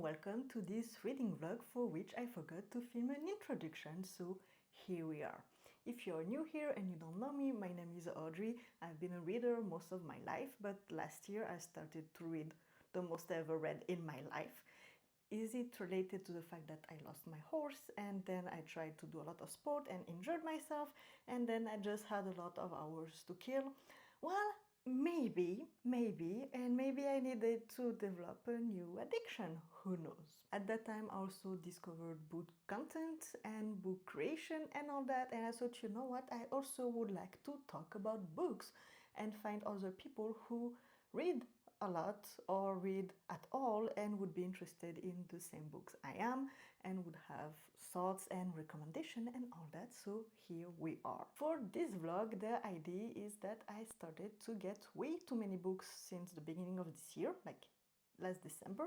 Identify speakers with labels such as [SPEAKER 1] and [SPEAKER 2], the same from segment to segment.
[SPEAKER 1] welcome to this reading vlog for which I forgot to film an introduction, so here we are. If you're new here and you don't know me, my name is Audrey. I've been a reader most of my life, but last year I started to read the most I ever read in my life. Is it related to the fact that I lost my horse and then I tried to do a lot of sport and injured myself and then I just had a lot of hours to kill? Well, maybe, and maybe I needed to develop a new addiction, who knows. At that time I also discovered book content and book creation and all that, and I thought, you know what, I also would like to talk about books and find other people who read a lot or read at all and would be interested in the same books I am and would have thoughts and recommendation and all that. So here we are. For this vlog, the idea is that I started to get way too many books since the beginning of this year, like last December,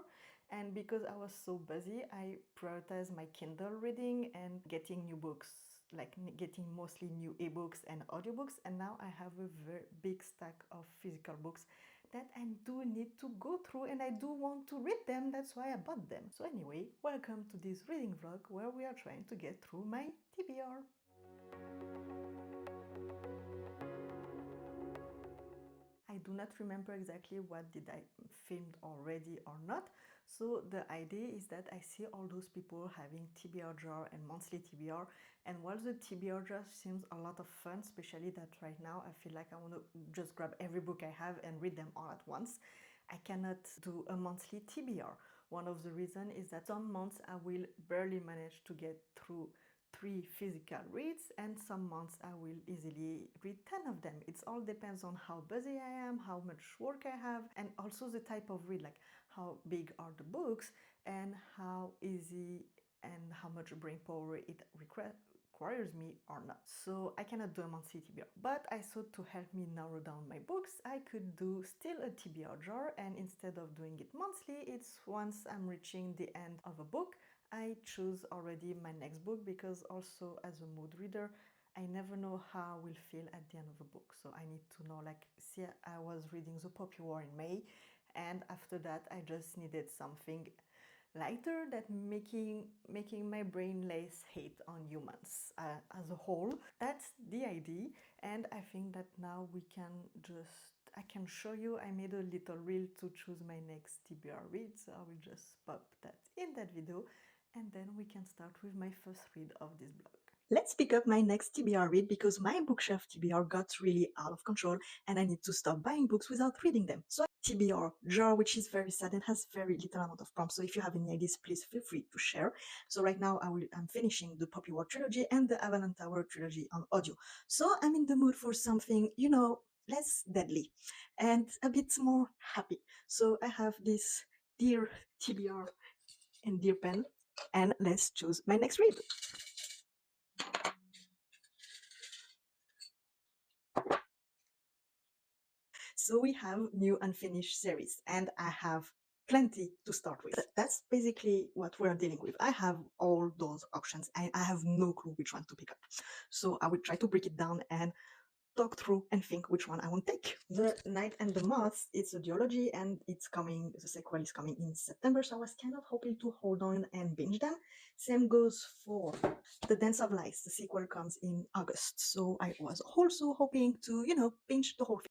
[SPEAKER 1] and because I was so busy, I prioritized my Kindle reading and getting new books, like getting mostly new ebooks and audiobooks, and now I have a very big stack of physical books that I do need to go through and I do want to read them. That's why I bought them. So anyway, welcome to this reading vlog where we are trying to get through my TBR. I do not remember exactly what did I filmed already or not. So the idea is that I see all those people having TBR jar and monthly TBR, and while the TBR jar seems a lot of fun, especially that right now I feel like I want to just grab every book I have and read them all at once, I cannot do a monthly TBR. One of the reasons is that some months I will barely manage to get through 3 physical reads, and some months I will easily read 10 of them. It all depends on how busy I am, how much work I have, and also the type of read, like how big are the books and how easy and how much brain power it requires me or not. So I cannot do a monthly TBR, but I thought to help me narrow down my books, I could do still a TBR jar, and instead of doing it monthly, it's once I'm reaching the end of a book, I choose already my next book, because also as a mood reader, I never know how I will feel at the end of a book. So I need to know, like, see, I was reading The Poppy War in May, and after that I just needed something lighter that making my brain less hate on humans as a whole. That's the idea, and I think that now we can I can show you. I made a little reel to choose my next TBR read, so I will just pop that in that video, and then we can start with my first read of this blog. Let's pick up my next TBR read, because my bookshelf TBR got really out of control and I need to stop buying books without reading them. So TBR jar, which is very sad and has very little amount of prompts. So if you have any ideas, please feel free to share. So right now I'm finishing the Poppy War trilogy and the Avalon Tower trilogy on audio. So I'm in the mood for something, you know, less deadly and a bit more happy. So I have this dear TBR and dear pen, and let's choose my next read. So we have new unfinished series, and I have plenty to start with. That's basically what we're dealing with. I have all those options and I have no clue which one to pick up. So I will try to break it down and talk through and think which one I want to take. The Night and the Moths, it's a duology and it's coming, the sequel is coming in September, so I was kind of hoping to hold on and binge them. Same goes for The Dance of Lies, the sequel comes in August, so I was also hoping to, you know, binge the whole thing.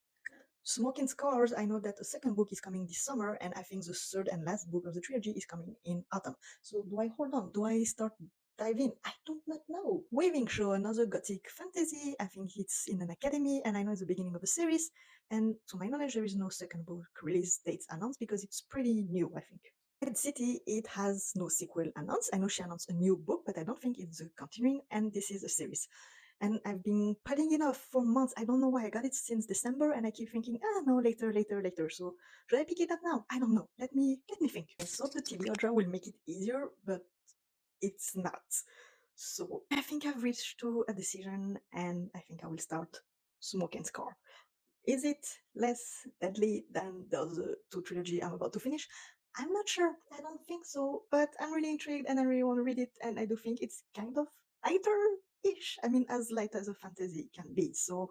[SPEAKER 1] Smoking Scars, I know that the second book is coming this summer, and I think the third and last book of the trilogy is coming in autumn. So do I hold on? Do I start dive in? I do not know. Waving Show, another gothic fantasy. I think it's in an academy, and I know it's the beginning of a series. And to my knowledge, there is no second book release dates announced because it's pretty new, I think. Red City, it has no sequel announced. I know she announced a new book, but I don't think it's a continuing, and this is a series. And I've been putting it off for months. I don't know why. I got it since December, and I keep thinking, no, later. So should I pick it up now? I don't know. Let me think. I thought the TBR jar will make it easier, but it's not. So I think I've reached to a decision, and I think I will start Smoke and Scar. Is it less deadly than the other two trilogy I'm about to finish? I'm not sure. I don't think so, but I'm really intrigued and I really want to read it, and I do think it's kind of lighter-ish. I mean, as light as a fantasy can be, so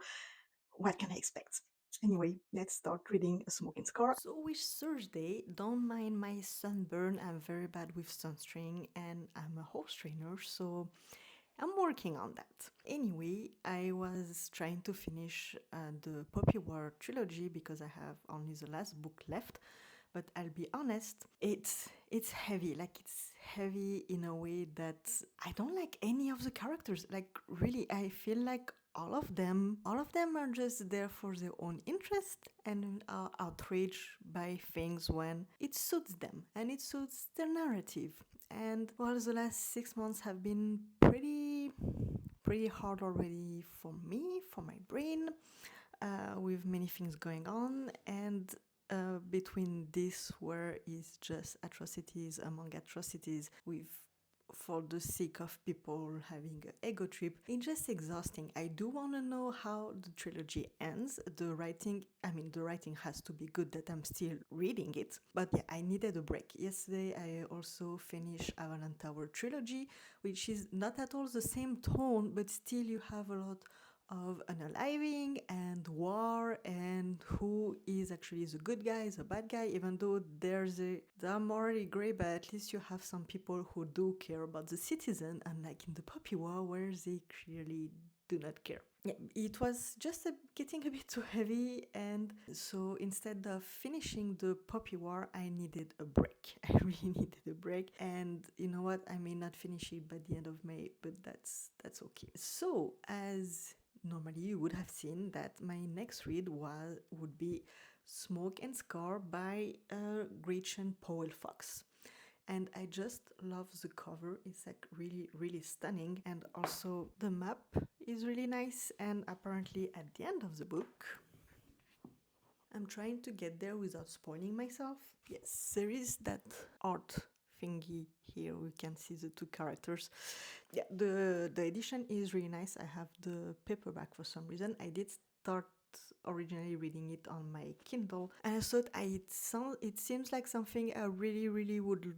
[SPEAKER 1] what can I expect? Anyway, let's start reading A Smoking Scar. So which Thursday, don't mind my sunburn, I'm very bad with sunscreen and I'm a horse trainer, so I'm working on that. Anyway, I was trying to finish the Poppy War trilogy because I have only the last book left. But I'll be honest, it's heavy. Like it's heavy in a way that I don't like any of the characters. Like really, I feel like all of them are just there for their own interest and are outraged by things when it suits them and it suits their narrative. And while the last 6 months have been pretty hard already for me, for my brain, with many things going on, and between this, where is just atrocities among atrocities, with for the sake of people having an ego trip, it's just exhausting. I do want to know how the trilogy ends. The writing has to be good that I'm still reading it. But yeah, I needed a break. Yesterday, I also finished Avalon Tower trilogy, which is not at all the same tone, but still you have a lot of unaliving and war and who is actually the good guy, the bad guy, even though they're morally gray, but at least you have some people who do care about the citizen, unlike in the Poppy War where they clearly do not care. Yeah, it was just getting a bit too heavy, and so instead of finishing the Poppy War, I needed a break. I really needed a break, and you know what? I may not finish it by the end of May, but that's okay. So, as normally you would have seen that my next read would be Smoke and Scar by Gretchen Powell Fox. And I just love the cover. It's like really, really stunning. And also the map is really nice. And apparently at the end of the book, I'm trying to get there without spoiling myself. Yes, there is that art thingy here. We can see the two characters. Yeah, the edition is really nice. I have the paperback for some reason. I did start originally reading it on my Kindle, and I thought it seems like something I really, really would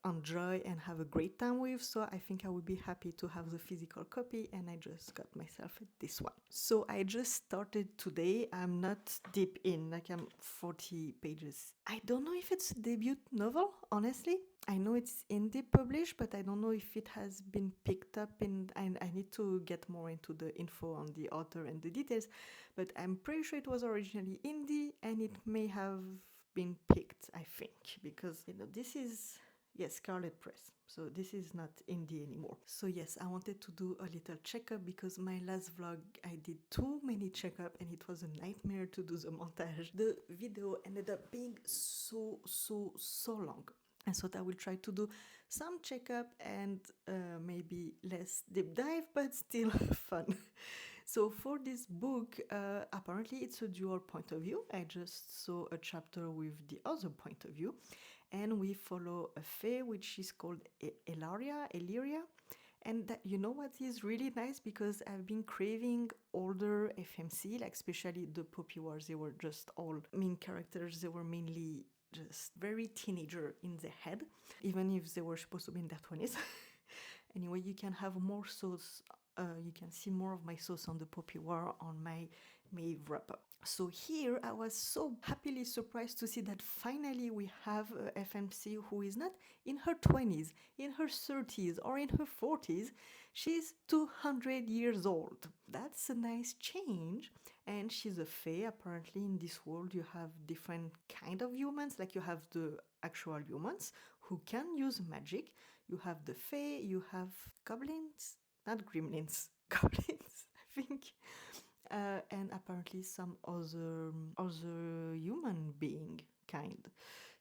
[SPEAKER 1] enjoy and have a great time with, so I think I would be happy to have the physical copy, and I just got myself this one. So I just started today. I'm not deep in, like I'm 40 pages. I don't know if it's a debut novel, honestly. I know it's indie published, but I don't know if it has been picked up and I need to get more into the info on the author and the details, but I'm pretty sure it was originally indie and it may have been picked, I think, because this is, yes, Scarlet Press. So this is not indie anymore. So yes, I wanted to do a little checkup because my last vlog, I did too many checkup and it was a nightmare to do the montage. The video ended up being so long. And so I will try to do some checkup and maybe less deep dive, but still fun. So for this book, apparently it's a dual point of view. I just saw a chapter with the other point of view, and we follow a fae which is called Illyria. And that, you know what is really nice, because I've been craving older FMC, like especially the Poppy Wars. They were just all main characters. They were mainly just very teenager in the head, even if they were supposed to be in their 20s. Anyway, you can have more sauce. You can see more of my sauce on the Poppy War on my May wrap-up. So here I was so happily surprised to see that finally we have a FMC who is not in her 20s, in her 30s, or in her 40s. She's 200 years old. That's a nice change. And she's a fae. Apparently in this world you have different kind of humans. Like you have the actual humans who can use magic. You have the fae, you have goblins, not gremlins, goblins, I think. And apparently some other human being kind.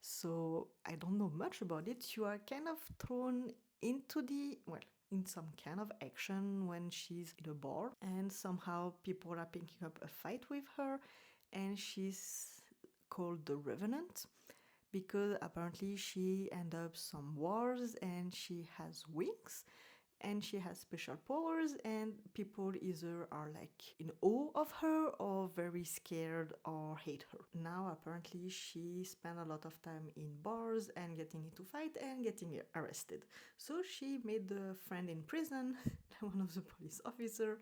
[SPEAKER 1] So I don't know much about it. You are kind of thrown into in some kind of action when she's in a bar, and somehow people are picking up a fight with her, and she's called the Revenant because apparently she ended up some wars and she has wings and she has special powers, and people either are like in awe of her or very scared or hate her. Now apparently she spent a lot of time in bars and getting into fight and getting arrested. So she made a friend in prison, one of the police officer,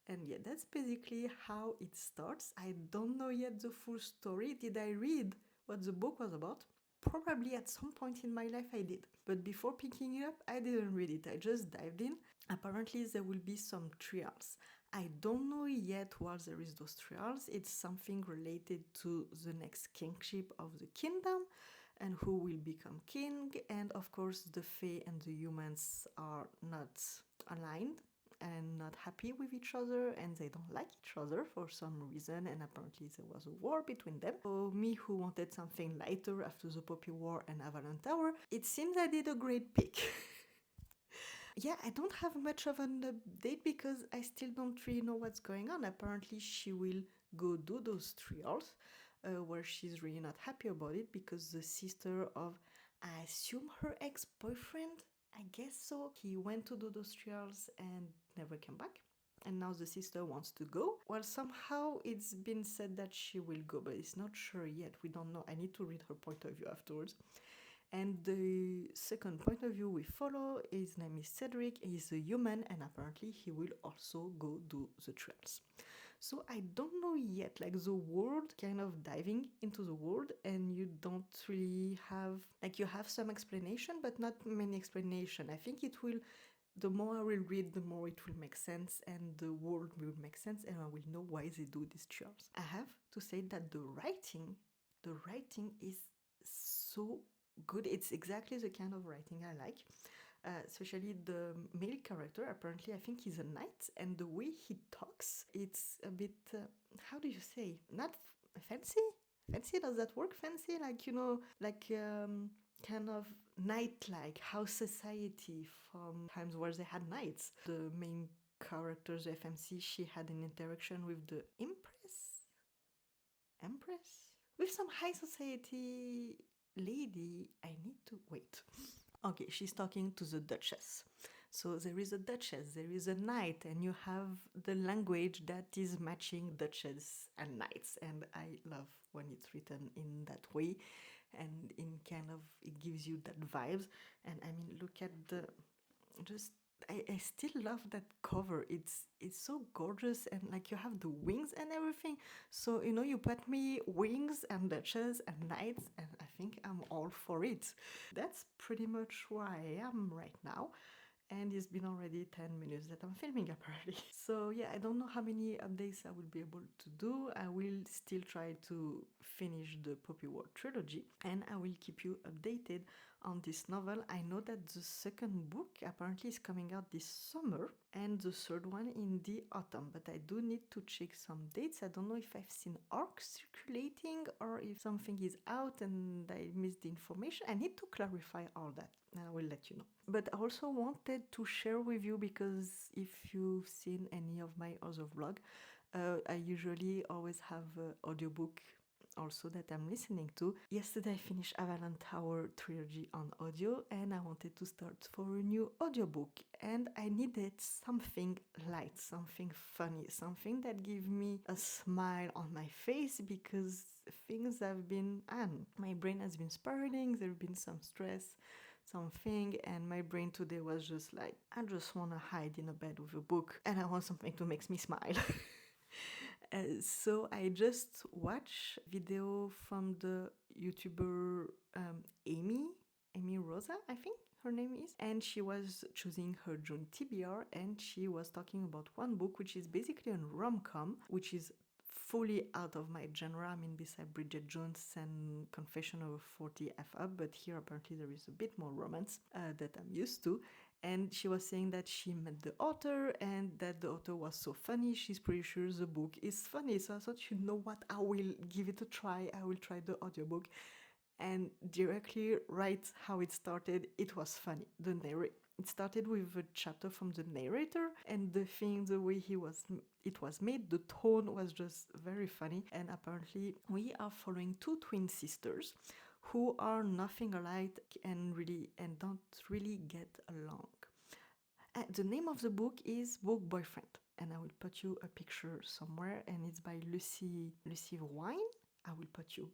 [SPEAKER 1] And yeah, that's basically how it starts. I don't know yet the full story. Did I read what the book was about? Probably at some point in my life I did. But before picking it up, I didn't read it. I just dived in. Apparently there will be some trials. I don't know yet what there is those trials. It's something related to the next kingship of the kingdom and who will become king. And of course the Fae and the humans are not aligned and not happy with each other, and they don't like each other for some reason, and apparently there was a war between them. So me, who wanted something lighter after the Poppy War and Avalon Tower, it seems I did a great pick. Yeah, I don't have much of an update because I still don't really know what's going on. Apparently she will go do those trials where she's really not happy about it because the sister of, I assume, her ex-boyfriend, I guess so, he went to do those trials and never came back. And now the sister wants to go. Well, somehow it's been said that she will go, but it's not sure yet. We don't know. I need to read her point of view afterwards. And the second point of view we follow, his name is Cedric, he's a human, and apparently he will also go do the trials. So I don't know yet, like the world, kind of diving into the world, and you don't really have, like you have some explanation, but not many explanation. I think it will, the more I will read, the more it will make sense, and the world will make sense, and I will know why they do these trials. I have to say that the writing is so good. It's exactly the kind of writing I like. Especially the male character, apparently I think he's a knight, and the way he talks, it's a bit, how do you say, not fancy? Fancy, does that work? Fancy, like, you know, like kind of knight-like, house society from times where they had knights. The main character's FMC, she had an interaction with the Empress? With some high society lady. I need to wait. Okay, she's talking to the Duchess. So there is a Duchess, there is a knight, and you have the language that is matching Duchess and knights. And I love when it's written in that way, and in kind of, it gives you that vibes. And I mean, look at the, just, I still love that cover. It's so gorgeous, and like you have the wings and everything. So you know, you put me wings and Duchess and knights, and I think I'm all for it. That's pretty much where I am right now. And it's been already 10 minutes that I'm filming, apparently. So yeah, I don't know how many updates I will be able to do. I will still try to finish the Poppy War trilogy, and I will keep you updated on this novel. I know that the second book apparently is coming out this summer, and the third one in the autumn, but I do need to check some dates. I don't know if I've seen arcs circulating or if something is out and I missed the information. I need to clarify all that, and I will let you know. But I also wanted to share with you, because if you've seen any of my other vlog, I usually always have an audiobook also that I'm listening to. Yesterday I finished Avalon Tower trilogy on audio, and I wanted to start for a new audiobook, and I needed something light, something funny, something that gave me a smile on my face, because things have been, my brain has been spiraling, there have been some stress, something, and my brain today was just like, I just want to hide in a bed with a book, and I want something to make me smile. So I just watched video from the YouTuber Amy Rosa, I think her name is, and she was choosing her June TBR, and she was talking about one book which is basically a rom-com, which is fully out of my genre. I mean, beside Bridget Jones and Confession of a 40 F Up, but here apparently there is a bit more romance that I'm used to. And she was saying that she met the author and that the author was so funny, she's pretty sure the book is funny. So I thought, you know what, I will give it a try. I will try the audiobook. And directly, right how it started, it was funny. It started with a chapter from the narrator, and the way it was made, the tone was just very funny. And apparently we are following two twin sisters who are nothing alike and don't really get along. The name of the book is Book Boyfriend, and I will put you a picture somewhere, and it's by Lucy Wine. I will put you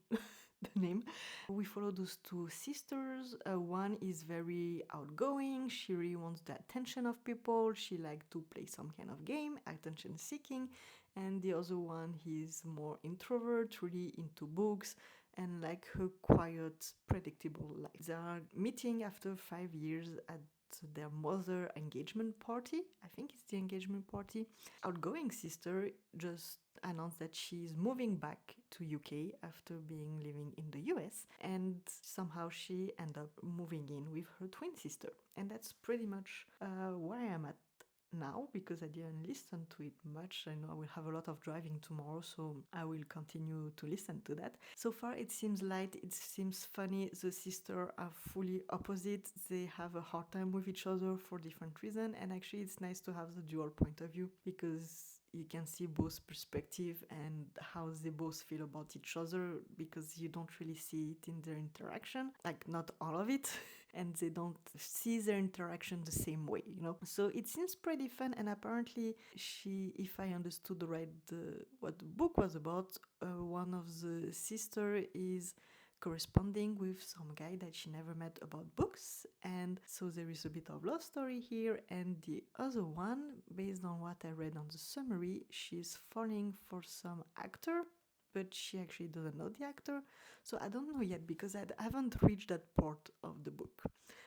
[SPEAKER 1] the name. We follow those two sisters. One is very outgoing. She really wants the attention of people. She likes to play some kind of game, attention seeking. And the other one, he's more introvert, really into books and like her quiet, predictable life. They are meeting after 5 years at their mother engagement party. I think it's the engagement party. Outgoing sister just announced that she's moving back to UK after being living in the US, and somehow she ended up moving in with her twin sister. And that's pretty much where I am at now, because I didn't listen to it much. I know I will have a lot of driving tomorrow, so I will continue to listen to that. So far it seems light, it seems funny. The sisters are fully opposite. They have a hard time with each other for different reasons, and actually it's nice to have the dual point of view, because you can see both perspective and how they both feel about each other, because you don't really see it in their interaction, like not all of it. And they don't see their interaction the same way, you know. So it seems pretty fun, and apparently she, if I understood right, what the book was about, one of the sister is corresponding with some guy that she never met about books, and so there is a bit of love story here. And the other one, based on what I read on the summary, she's falling for some actor, but she actually doesn't know the actor. So I don't know yet, because I haven't reached that part of the book.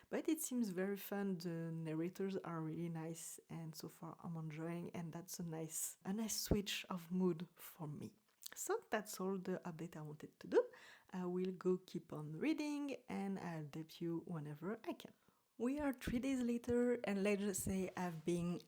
[SPEAKER 1] But it seems very fun. The narrators are really nice, and so far I'm enjoying, and that's a nice switch of mood for me. So that's all the update I wanted to do. I will go keep on reading, and I'll update you whenever I can. We are 3 days later, and let's just say I've been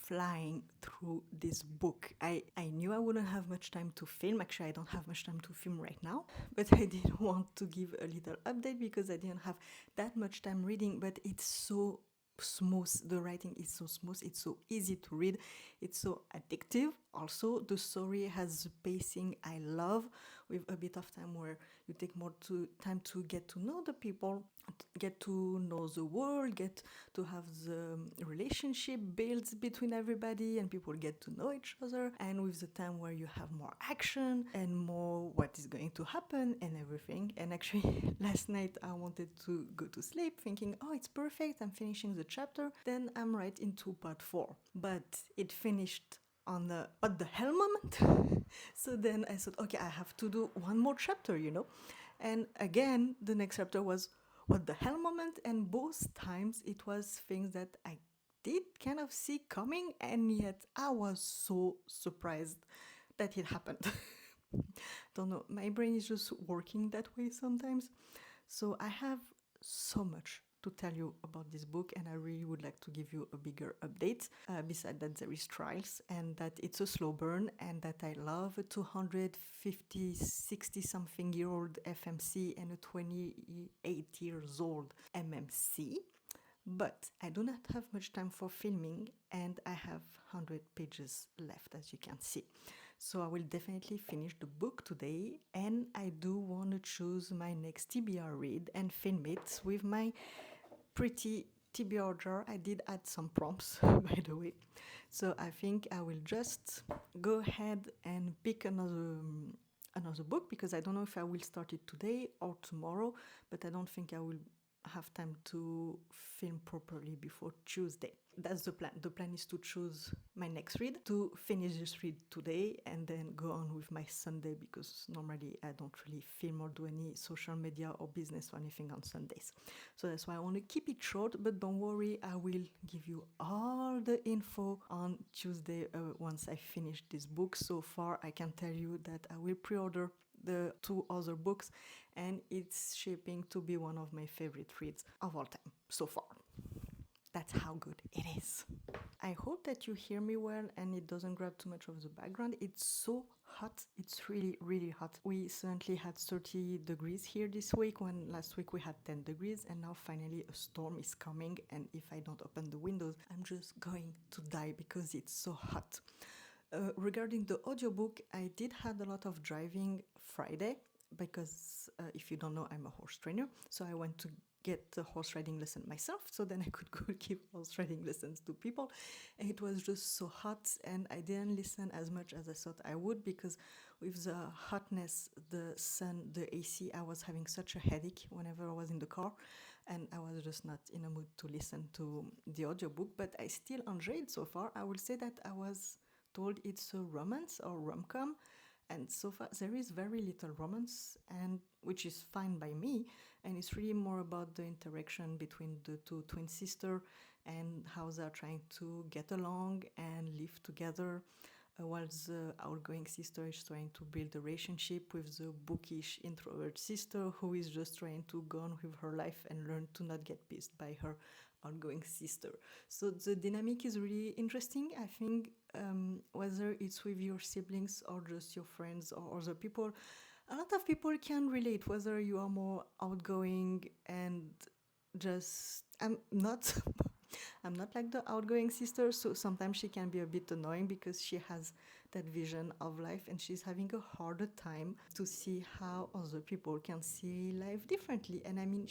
[SPEAKER 1] flying through this book. I knew I wouldn't have much time to film. Actually, I don't have much time to film right now, but I did want to give a little update because I didn't have that much time reading. But it's so smooth. The writing is so smooth. It's so easy to read. It's so addictive. Also, the story has the pacing I love, with a bit of time where you take more time to get to know the people, get to know the world, get to have the relationship built between everybody, and people get to know each other. And with the time where you have more action and more what is going to happen and everything. And actually, last night I wanted to go to sleep thinking, oh, it's perfect, I'm finishing the chapter. Then I'm right into part 4. But it finished on the what the hell moment. So then I thought, okay, I have to do one more chapter, you know. And again, the next chapter was what the hell moment, and both times it was things that I did kind of see coming, and yet I was so surprised that it happened. Don't know, my brain is just working that way sometimes. So I have so much to tell you about this book, and I really would like to give you a bigger update. Besides that, there is trials, and that it's a slow burn, and that I love a 250, 60 something year old FMC and a 28 years old MMC. But I do not have much time for filming, and I have 100 pages left, as you can see. So I will definitely finish the book today, and I do want to choose my next TBR read and film it with my pretty TBR jar. I did add some prompts, by the way. So I think I will just go ahead and pick another book, because I don't know if I will start it today or tomorrow, but I don't think I will have time to film properly before Tuesday. That's the plan. The plan is to choose my next read, to finish this read today, and then go on with my Sunday, because normally I don't really film or do any social media or business or anything on Sundays. So that's why I want to keep it short, but don't worry, I will give you all the info on Tuesday once I finish this book. So far, I can tell you that I will pre-order the 2 other books, and it's shaping to be one of my favorite reads of all time so far. That's how good it is. I hope that you hear me well and it doesn't grab too much of the background. It's so hot. It's really, really hot. We certainly had 30 degrees here this week, when last week we had 10 degrees, and now finally a storm is coming, and if I don't open the windows, I'm just going to die because it's so hot. Regarding the audiobook, I did have a lot of driving Friday, because if you don't know, I'm a horse trainer, so I went to get the horse riding lesson myself, so then I could go give horse riding lessons to people. And it was just so hot, and I didn't listen as much as I thought I would, because with the hotness, the sun, the AC, I was having such a headache whenever I was in the car, and I was just not in a mood to listen to the audiobook. But I still enjoyed so far. I will say that I was told it's a romance or rom-com, and so far there is very little romance, and which is fine by me. And it's really more about the interaction between the two twin sisters and how they're trying to get along and live together, while the outgoing sister is trying to build a relationship with the bookish introvert sister, who is just trying to go on with her life and learn to not get pissed by her outgoing sister. So the dynamic is really interesting. I think whether it's with your siblings or just your friends or other people, a lot of people can relate, whether you are more outgoing and just I'm not I'm not like the outgoing sister, so sometimes she can be a bit annoying because she has that vision of life and she's having a harder time to see how other people can see life differently. And I mean,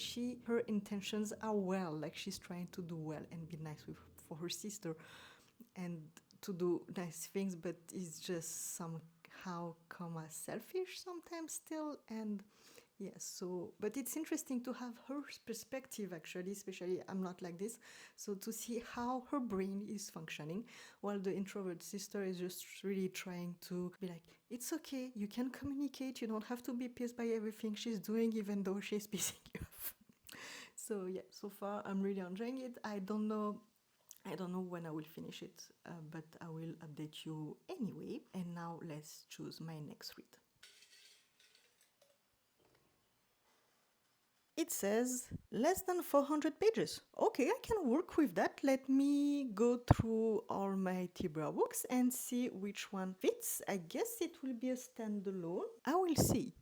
[SPEAKER 1] her intentions are well, like she's trying to do well and be nice for her sister and to do nice things, but it's just somehow selfish sometimes still. And yes, so, but it's interesting to have her perspective actually, especially I'm not like this, so to see how her brain is functioning, while the introvert sister is just really trying to be like, it's okay, you can communicate, you don't have to be pissed by everything she's doing, even though she's pissing you off. So yeah, so far I'm really enjoying it. I don't know when I will finish it, but I will update you anyway. And now let's choose my next read. It says less than 400 pages. Okay, I can work with that. Let me go through all my TBR books and see which one fits. I guess it will be a standalone. I will see.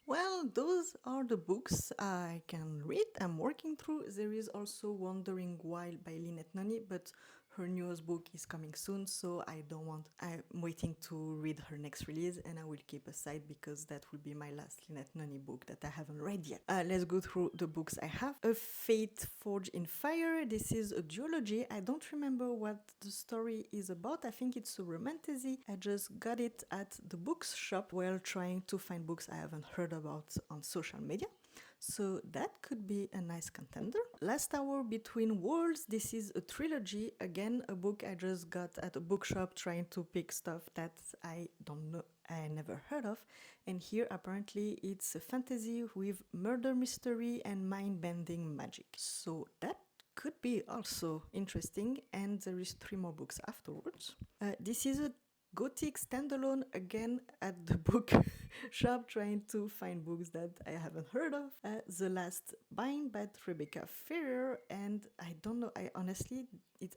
[SPEAKER 1] Well, those are the books I can read. I'm working through. There is also Wandering Wild by Lynette Noni, but her newest book is coming soon, so I'm waiting to read her next release, and I will keep aside because that will be my last Lynette Noni book that I haven't read yet. Let's go through the books I have. A Fate Forged in Fire. This is a duology. I don't remember what the story is about. I think it's a romantasy. I just got it at the books shop while trying to find books I haven't heard about on social media. So that could be a nice contender. Last Hour Between Worlds. This is a trilogy. Again, a book I just got at a bookshop trying to pick stuff that I don't know, I never heard of. And here apparently it's a fantasy with murder mystery and mind-bending magic. So that could be also interesting. And there is 3 more books afterwards. This is a Gothic standalone, again at the book shop trying to find books that I haven't heard of. The Last Bind by Rebecca Ferrier, and I don't know,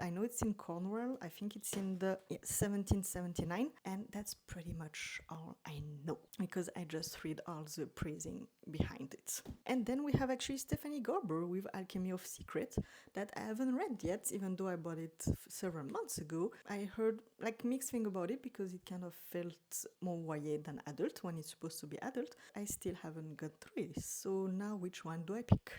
[SPEAKER 1] I know it's in Cornwall. I think it's in the 1779, and that's pretty much all I know because I just read all the praising behind it. And then we have actually Stephanie Garber with Alchemy of Secret that I haven't read yet, even though I bought it several months ago. I heard like mixed thing about it because it kind of felt more YA than adult when it's supposed to be adult. I still haven't got through it. So now which one do I pick?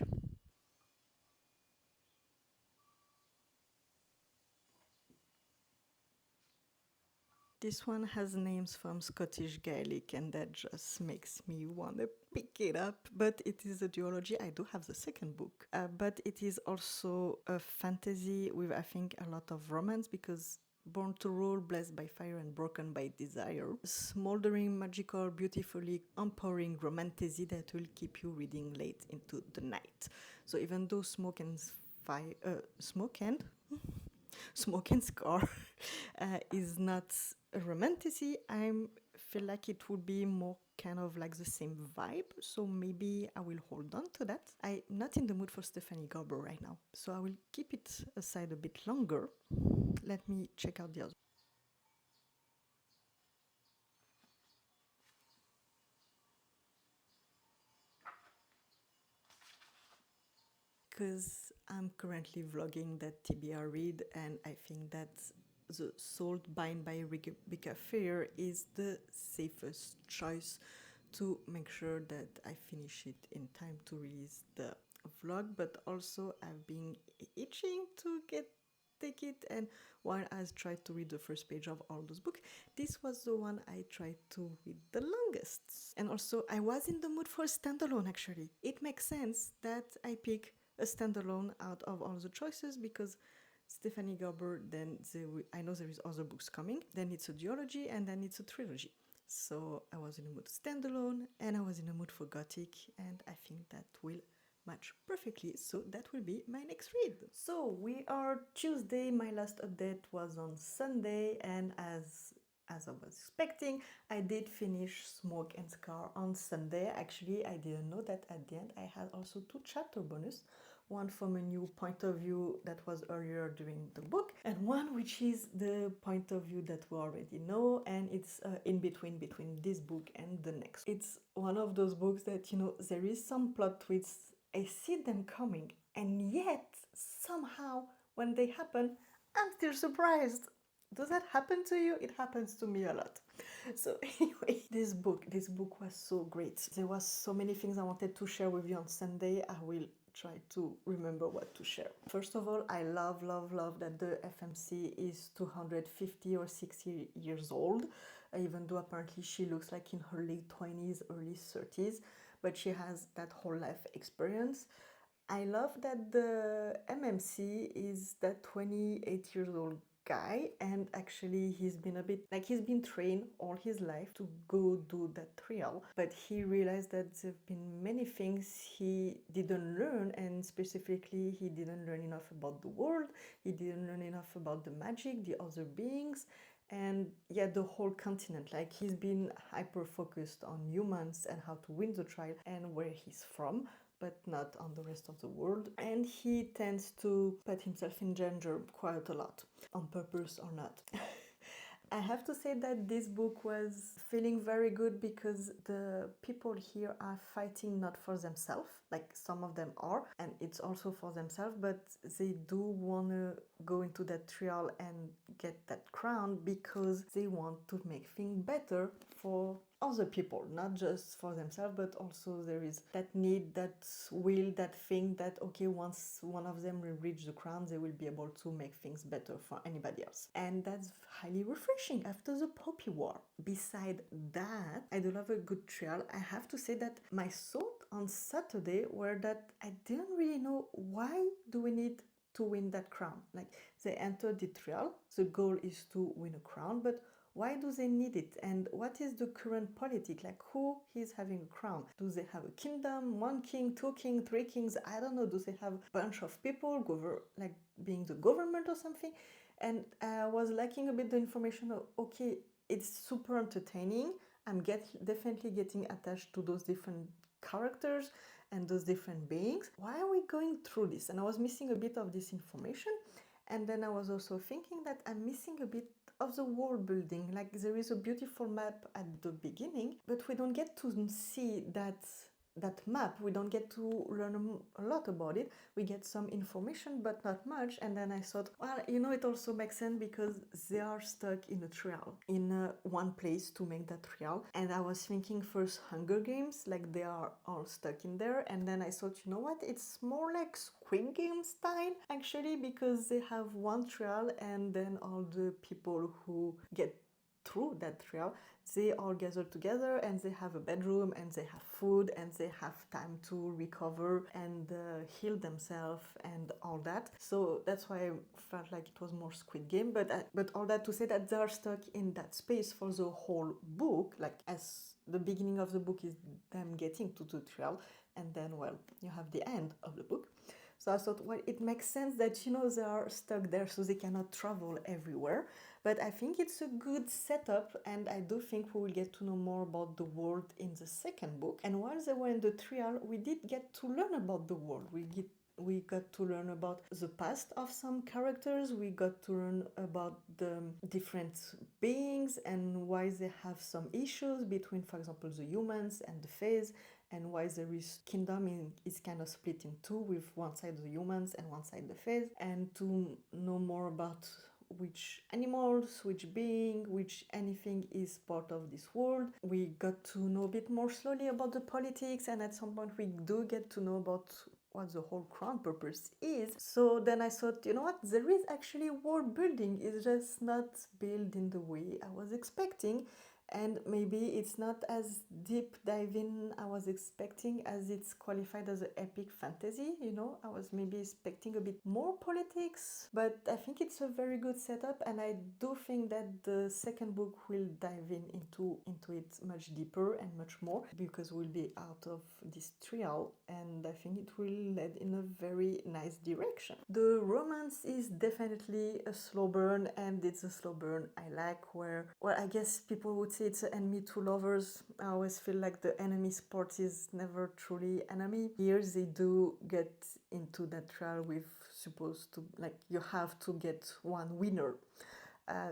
[SPEAKER 1] This one has names from Scottish Gaelic, and that just makes me want to pick it up. But it is a duology. I do have the second book. But it is also a fantasy with, I think, a lot of romance because Born to Rule, Blessed by Fire, and Broken by Desire. Smoldering, magical, beautifully empowering romantasy that will keep you reading late into the night. So even though Smoke and Scar is not a romantasy, I feel like it would be more kind of like the same vibe, so maybe I will hold on to that. I'm not in the mood for Stephanie Garber right now, so I will keep it aside a bit longer. Let me check out the other. Because I'm currently vlogging that TBR read, and I think that the Soul Bind by Rebecca Ferrier is the safest choice to make sure that I finish it in time to release the vlog, but also I've been itching to take it, and while I tried to read the first page of all those books, this was the one I tried to read the longest. And also I was in the mood for a standalone actually. It makes sense that I pick a standalone out of all the choices because Stephanie Gerber, then I know there is other books coming, then it's a duology, and then it's a trilogy. So I was in the mood standalone, and I was in the mood for gothic, and I think that will match perfectly. So that will be my next read. So we are Tuesday. My last update was on Sunday, and as I was expecting, I did finish Smoke and Scar on Sunday. Actually, I didn't know that at the end I had also 2 chapter bonus. One from a new point of view that was earlier during the book, and one which is the point of view that we already know, and it's in between this book and the next. It's one of those books that, you know, there is some plot twists, I see them coming, and yet somehow when they happen, I'm still surprised. Does that happen to you? It happens to me a lot. So anyway, this book was so great. There was so many things I wanted to share with you on Sunday. I will try to remember what to share. First of all, I love that the FMC is 250 or 60 years old, even though apparently she looks like in her late 20s, early 30s, but she has that whole life experience. I love that the MMC is that 28 years old guy, and actually he's been trained all his life to go do that trial, but he realized that there've been many things he didn't learn, and specifically he didn't learn enough about the world, he didn't learn enough about the magic, the other beings, and yeah, the whole continent. Like, he's been hyper focused on humans and how to win the trial and where he's from, but not on the rest of the world. And he tends to put himself in danger quite a lot, on purpose or not. I have to say that this book was feeling very good because the people here are fighting not for themselves, like some of them are, and it's also for themselves, but they do want to go into that trial and get that crown because they want to make things better for other people, not just for themselves, but also there is that need, that will, that thing that, okay, once one of them will reach the crown, they will be able to make things better for anybody else. And that's highly refreshing after the Poppy War. Beside that, I do love a good trial. I have to say that my thought on Saturday were that I didn't really know why do we need to win that crown. Like, they enter the trial, the goal is to win a crown, but why do they need it? And what is the current politic? Like, who is having a crown? Do they have a kingdom, 1 king, 2 kings, 3 kings? I don't know. Do they have a bunch of people, like being the government or something? And I was lacking a bit the information of, okay, it's super entertaining. I'm definitely getting attached to those different characters and those different beings. Why are we going through this? And I was missing a bit of this information. And then I was also thinking that I'm missing a bit of the world building. Like, there is a beautiful map at the beginning, but we don't get to see that map. We don't get to learn a lot about it. We get some information, but not much. And then I thought, well, you know, it also makes sense because they are stuck in a trial, in one place to make that trial. And I was thinking first Hunger Games, like they are all stuck in there. And then I thought, you know what, it's more like Squid Game style, actually, because they have one trial and then all the people who get through that trial, they all gather together and they have a bedroom and they have food and they have time to recover and heal themselves and all that. So that's why I felt like it was more Squid Game, but all that to say that they are stuck in that space for the whole book. Like, as the beginning of the book is them getting to the trial, and then, well, you have the end of the book. So I thought, well, it makes sense that, you know, they are stuck there so they cannot travel everywhere. But I think it's a good setup, and I do think we will get to know more about the world in the second book. And while they were in the trial, we did get to learn about the world. We got to learn about the past of some characters. We got to learn about the different beings and why they have some issues between, for example, the humans and the Fays, and why there is kingdom is kind of split in two, with one side the humans and one side the Fays, and to know more about which animals, which being, which anything is part of this world. We got to know a bit more slowly about the politics, and at some point we do get to know about what the whole crown purpose is. So then I thought, you know what, there is actually world building, it's just not built in the way I was expecting. And maybe it's not as deep diving I was expecting, as it's qualified as an epic fantasy, you know. I was maybe expecting a bit more politics, but I think it's a very good setup, and I do think that the second book will dive into it much deeper and much more, because we'll be out of this trial, and I think it will lead in a very nice direction. The romance is definitely a slow burn, and it's a slow burn I like, where, well, I guess people would say it's an enemy to lovers. I always feel like the enemy sport is never truly enemy. Here they do get into that trial with supposed to, like, you have to get one winner.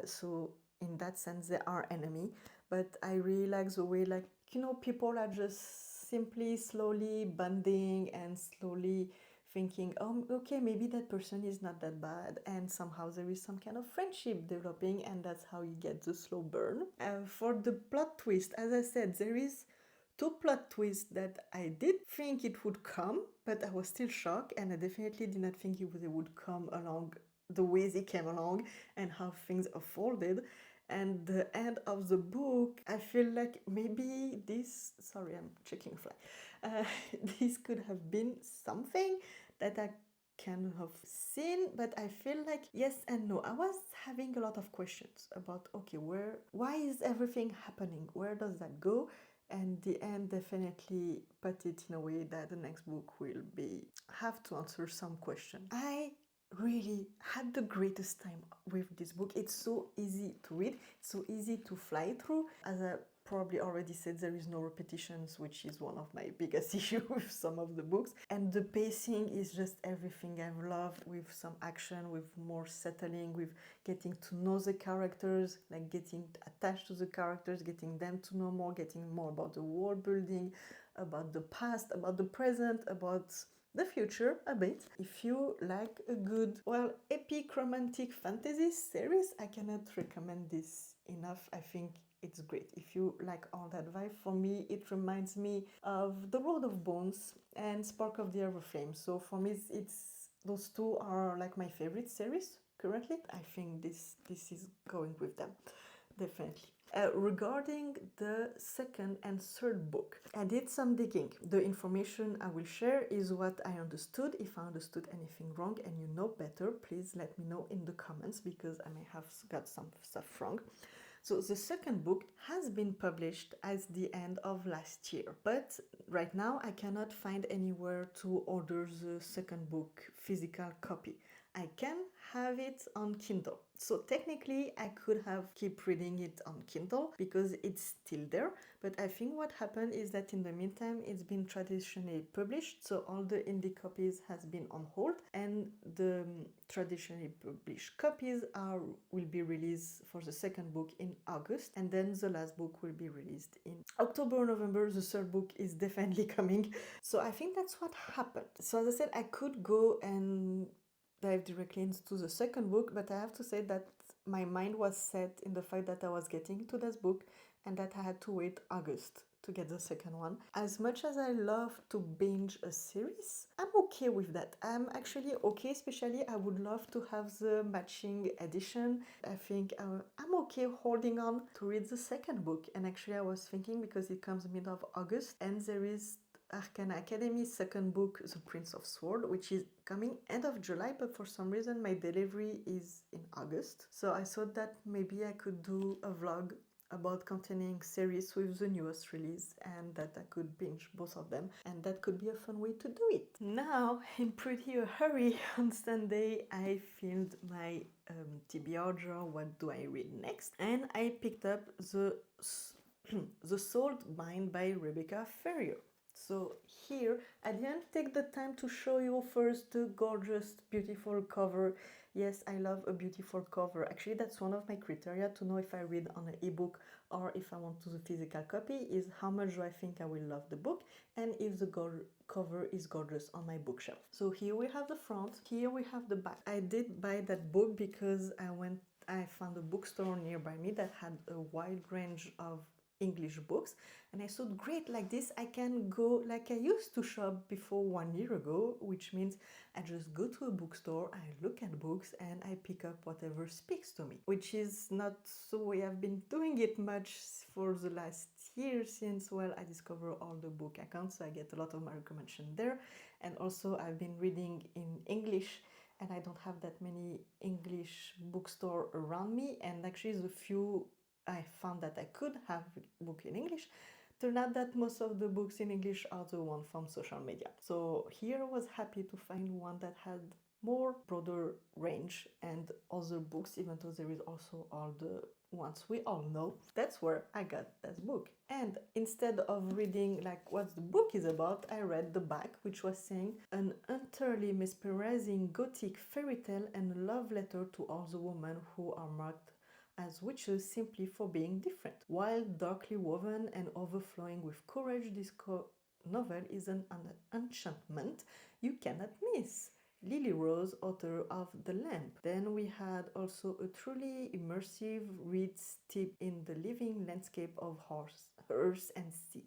[SPEAKER 1] So in that sense they are enemy, but I really like the way, like, you know, people are just simply slowly bonding and slowly thinking, oh, okay, maybe that person is not that bad, and somehow there is some kind of friendship developing, and that's how you get the slow burn. For the plot twist, as I said, there is two plot twists that I did think it would come, but I was still shocked, and I definitely did not think they would come along the way they came along and how things unfolded. And the end of the book, I feel like maybe this, sorry, I'm checking a fly. This could have been something that I can have seen, but I feel like yes and no. I was having a lot of questions about, okay, why is everything happening? Where does that go? And the end definitely put it in a way that the next book will have to answer some question. I really had the greatest time with this book. It's so easy to read, so easy to fly through. As I probably already said, there is no repetitions, which is one of my biggest issues with some of the books. And the pacing is just everything I've loved, with some action, with more settling, with getting to know the characters, like getting attached to the characters, getting them to know more, getting more about the world building, about the past, about the present, about the future a bit. If you like a good, well, epic romantic fantasy series, I cannot recommend this enough. I think it's great. If you like all that vibe, for me, it reminds me of The Road of Bones and Spark of the Ever Flame. So for me, it's those two are like my favorite series currently. I think this is going with them, definitely. Regarding the second and third book, I did some digging. The information I will share is what I understood. If I understood anything wrong and you know better, please let me know in the comments, because I may have got some stuff wrong. So the second book has been published at the end of last year, but right now I cannot find anywhere to order the second book physical copy. I can have it on Kindle. So technically I could have keep reading it on Kindle because it's still there, but I think what happened is that in the meantime it's been traditionally published, so all the indie copies has been on hold, and the traditionally published copies will be released for the second book in August, and then the last book will be released in October, November. The third book is definitely coming. So I think that's what happened. So as I said, I could go and dive directly into the second book, but I have to say that my mind was set in the fact that I was getting into this book and that I had to wait August to get the second one. As much as I love to binge a series, I'm okay with that. I'm actually okay, especially I would love to have the matching edition. I think I'm okay holding on to read the second book. And actually I was thinking, because it comes mid of August and there is Arcana Academy's second book, The Prince of Sword, which is coming end of July, but for some reason my delivery is in August. So I thought that maybe I could do a vlog about containing series with the newest release, and that I could binge both of them, and that could be a fun way to do it. Now, in pretty a hurry, on Sunday I filmed my TBR drawer, what do I read next? And I picked up The Souled Mind by Rebecca Ferrier. So here, I didn't take the time to show you first the gorgeous, beautiful cover. Yes, I love a beautiful cover. Actually, that's one of my criteria to know if I read on an ebook or if I want to do the physical copy, is how much do I think I will love the book and if the cover is gorgeous on my bookshelf. So here we have the front, here we have the back. I did buy that book because I went I found a bookstore nearby me that had a wide range of English books, and I thought, great, like this I can go like I used to shop before 1 year ago, which means I just go to a bookstore, I look at books, and I pick up whatever speaks to me, which is not the way I've been doing it much for the last year since, well, I discover all the book accounts, so I get a lot of my recommendation there, and also I've been reading in English, and I don't have that many English bookstore around me, and actually the few I found that I could have book in English, turned out that most of the books in English are the one from social media. So here I was happy to find one that had more broader range and other books, even though there is also all the ones we all know. That's where I got this book. And instead of reading like what the book is about, I read the back, which was saying an utterly mesmerizing gothic fairy tale and a love letter to all the women who are marked as witches simply for being different. While darkly woven and overflowing with courage, this novel is an enchantment you cannot miss. Lily Rose, author of The Lamp. Then we had also a truly immersive read steeped in the living landscape of earth and sea.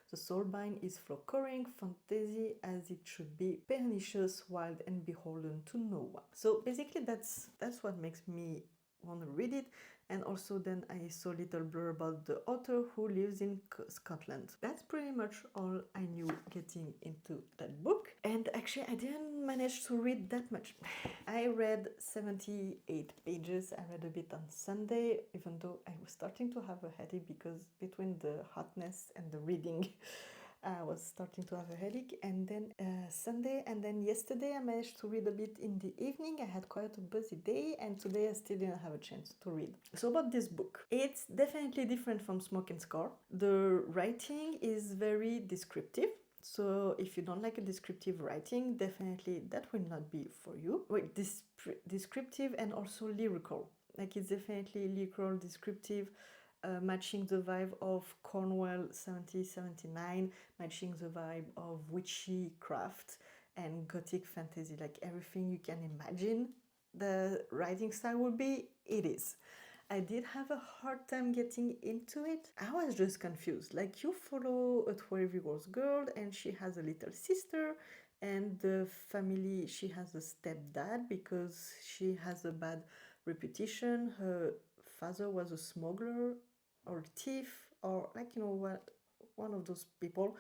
[SPEAKER 1] The soulbind is flowering fantasy as it should be, pernicious, wild, and beholden to no one. So basically that's what makes me want to read it. And also then I saw a little blur about the author who lives in Scotland. That's pretty much all I knew getting into that book. And actually I didn't manage to read that much. I read 78 pages. I read a bit on Sunday, even though I was starting to have a headache because between the hotness and the reading, I was starting to have a headache, and then Sunday, and then yesterday I managed to read a bit in the evening. I had quite a busy day, and today I still didn't have a chance to read. So about this book, it's definitely different from Smoke and Scar. The writing is very descriptive. So if you don't like a descriptive writing, definitely that will not be for you. Wait, descriptive and also lyrical. Like it's definitely lyrical, descriptive, matching the vibe of Cornwell 7079, matching the vibe of witchy craft and gothic fantasy, like everything you can imagine the writing style would be, it is. I did have a hard time getting into it. I was just confused. Like you follow a 12-year-old girl and she has a little sister, and the family, she has a stepdad because she has a bad reputation. Her father was a smuggler or thief, or like, you know what, one of those people,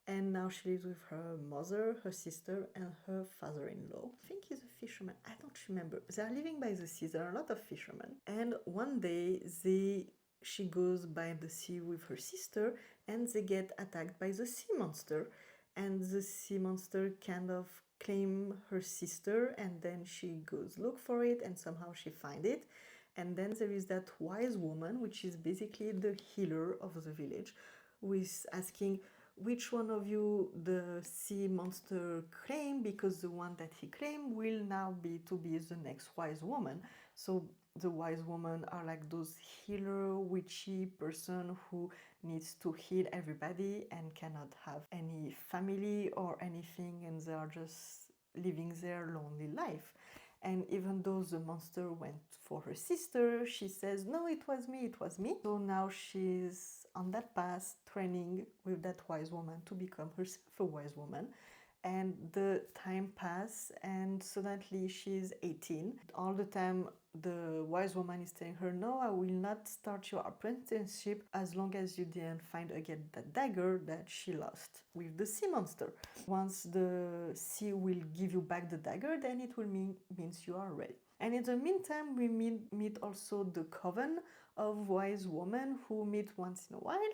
[SPEAKER 1] and now she lives with her mother, her sister, and her father-in-law. I think he's a fisherman, I don't remember. They are living by the sea, there are a lot of fishermen, and one day she goes by the sea with her sister and they get attacked by the sea monster, and the sea monster kind of claim her sister, and then she goes look for it and somehow she find it. And then there is that wise woman, which is basically the healer of the village, who is asking which one of you the sea monster claim, because the one that he claimed will now be the next wise woman. So the wise women are like those healer, witchy person who needs to heal everybody and cannot have any family or anything, and they are just living their lonely life. And even though the monster went for her sister, she says, no, it was me, it was me. So now she's on that path, training with that wise woman to become herself a wise woman. And the time passes, and suddenly she's 18. All the time the wise woman is telling her, no, I will not start your apprenticeship as long as you didn't find again that dagger that she lost with the sea monster. Once the sea will give you back the dagger, then it will means you are ready. And in the meantime, we meet also the coven of wise women who meet once in a while,